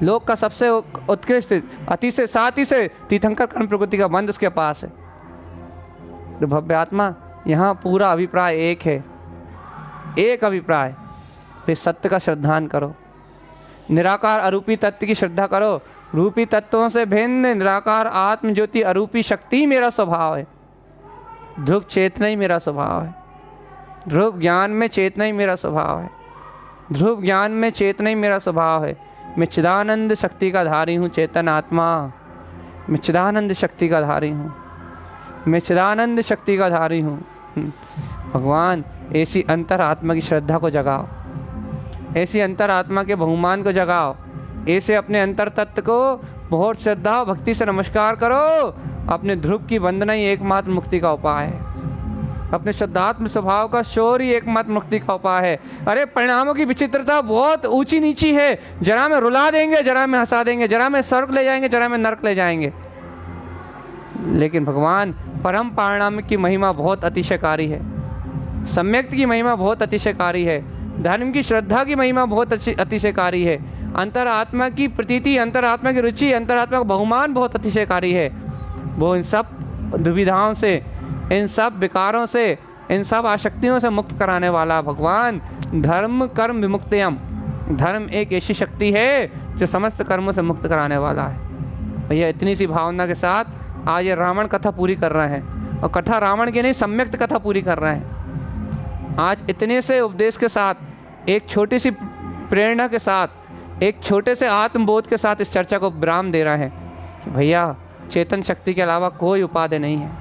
लोक का सबसे उत्कृष्ट अति से साथी से तीर्थंकर कर्म प्रकृति का बंध उसके पास है। तो भव्य आत्मा, यहाँ पूरा अभिप्राय एक है, एक अभिप्राय। फिर सत्य का श्रद्धान करो, निराकार अरूपी तत्व की श्रद्धा करो। रूपी तत्वों से भिन्न निराकार आत्म ज्योति अरूपी शक्ति मेरा स्वभाव है। ध्रुव चेतना ही मेरा स्वभाव है। ध्रुव ज्ञान में चेतना ही मेरा स्वभाव है। ध्रुव ज्ञान में चेतना ही मेरा स्वभाव है। मैं चिदानंद शक्ति का धारी हूँ, चेतन आत्मा। मैं चिदानंद शक्ति का धारी हूँ, मैं चिदानंद शक्ति का धारी हूँ। भगवान, ऐसी अंतर आत्मा की श्रद्धा को जगाओ, ऐसी अंतर आत्मा के बहुमान को जगाओ, ऐसे अपने अंतर तत्व को बहुत श्रद्धा भक्ति से नमस्कार करो। अपने ध्रुव की वंदना ही एकमात्र मुक्ति का उपाय है। अपने शुद्धात्म स्वभाव का शोर ही एकमात्र मुक्ति का उपाय है। अरे परिणामों की विचित्रता बहुत ऊंची नीची है। जरा में रुला देंगे, जरा में हंसा देंगे, जरा में स्वर्ग ले जाएंगे, जरा में नरक ले जाएंगे। लेकिन भगवान, परम परिणाम की महिमा बहुत अतिशयकारी है। सम्यक्त की महिमा बहुत अतिशयकारी है। धर्म की श्रद्धा की महिमा बहुत अतिशयकारी है। अंतरात्मा की प्रतीति, अंतरात्मा की रुचि, अंतरात्मा का बहुमान बहुत अतिशयकारी है। वो इन सब दुविधाओं से, इन सब विकारों से, इन सब आसक्तियों से मुक्त कराने वाला भगवान। धर्म कर्म विमुक्तयम, धर्म एक ऐसी शक्ति है जो समस्त कर्मों से मुक्त कराने वाला है। भैया, इतनी सी भावना के साथ आज ये रावण कथा पूरी कर रहे हैं, और कथा रावण की नहीं, सम्यक्त कथा पूरी कर रहे हैं। आज इतने से उपदेश के साथ एक छोटी सी प्रेरणा के साथ, एक छोटे से आत्मबोध के साथ इस चर्चा को विराम दे रहे हैं कि भैया चेतन शक्ति के अलावा कोई उपाधि नहीं है।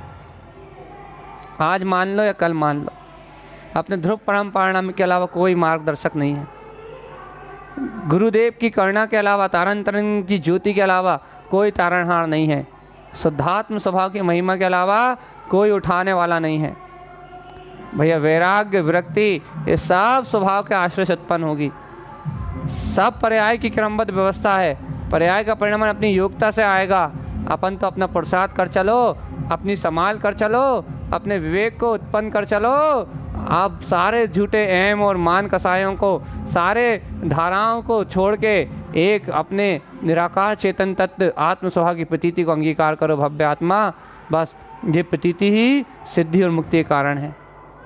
आज मान लो या कल मान लो, अपने ध्रुव परम पारणामी के अलावा कोई मार्गदर्शक नहीं है। गुरुदेव की करुणा के अलावा, तारण तरण की ज्योति के अलावा कोई तारणहार नहीं है। शुद्धात्म स्वभाव की महिमा के अलावा कोई उठाने वाला नहीं है। भैया वैराग्य, विरक्ति, ये सब स्वभाव के आश्रय से उत्पन्न होगी। सब पर्याय की क्रमबद्ध व्यवस्था है। पर्याय का परिणाम अपनी योग्यता से आएगा। अपन तो अपना पुरुषार्थ कर चलो, अपनी संभाल कर चलो, अपने विवेक को उत्पन्न कर चलो। आप सारे झूठे अहम और मान कसायों को, सारे धाराओं को छोड़ के एक अपने निराकार चेतन तत्व आत्म स्वभाव की प्रतीति को अंगीकार करो। भव्य आत्मा, बस ये प्रतीति ही सिद्धि और मुक्ति के कारण है।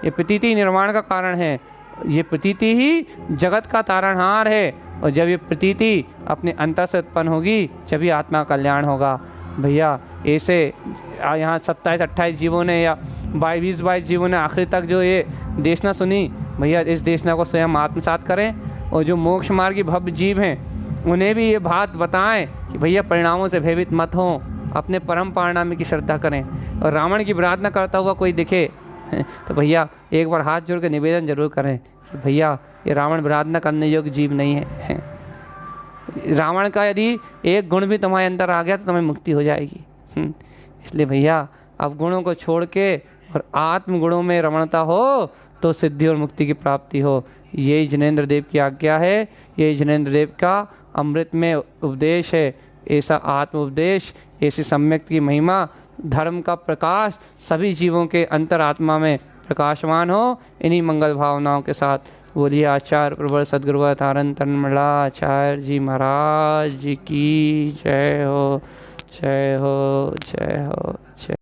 ये प्रतीति निर्माण का कारण है। ये प्रतीति ही जगत का तारणहार है। और जब ये प्रतीति अपने अंतर से उत्पन्न होगी, जब आत्मा का कल्याण होगा। भैया ऐसे यहाँ 27-28 जीवों ने या 22 जीवों ने आखिरी तक जो ये देशना सुनी, भैया इस देशना को स्वयं आत्मसात करें। और जो मोक्ष मार्ग की भव्य जीव हैं, उन्हें भी ये बात बताएं कि भैया परिणामों से भयभीत मत हों, अपने परम पारणामी की श्रद्धा करें। और रावण की प्रार्थना करता हुआ कोई दिखे तो भैया एक बार हाथ जोड़ के निवेदन जरूर करें कि भैया ये रावण प्रार्थना करने योग्य जीव नहीं है। रावण का यदि एक गुण भी तुम्हारे अंदर आ गया तो तुम्हें मुक्ति हो जाएगी। इसलिए भैया अब गुणों को छोड़ के और आत्म गुणों में रमणता हो तो सिद्धि और मुक्ति की प्राप्ति हो। यही जिनेंद्र देव की आज्ञा है, यही जिनेंद्र देव का अमृत में उपदेश है। ऐसा आत्म उपदेश, ऐसी सम्यक की महिमा, धर्म का प्रकाश सभी जीवों के अंतरात्मा में प्रकाशमान हो। इन्हीं मंगल भावनाओं के साथ बोलिए आचार्य प्रबल सदगुरु तारण तन्मला आचार्य जी महाराज जी की जय हो, जय हो, जय हो, जय।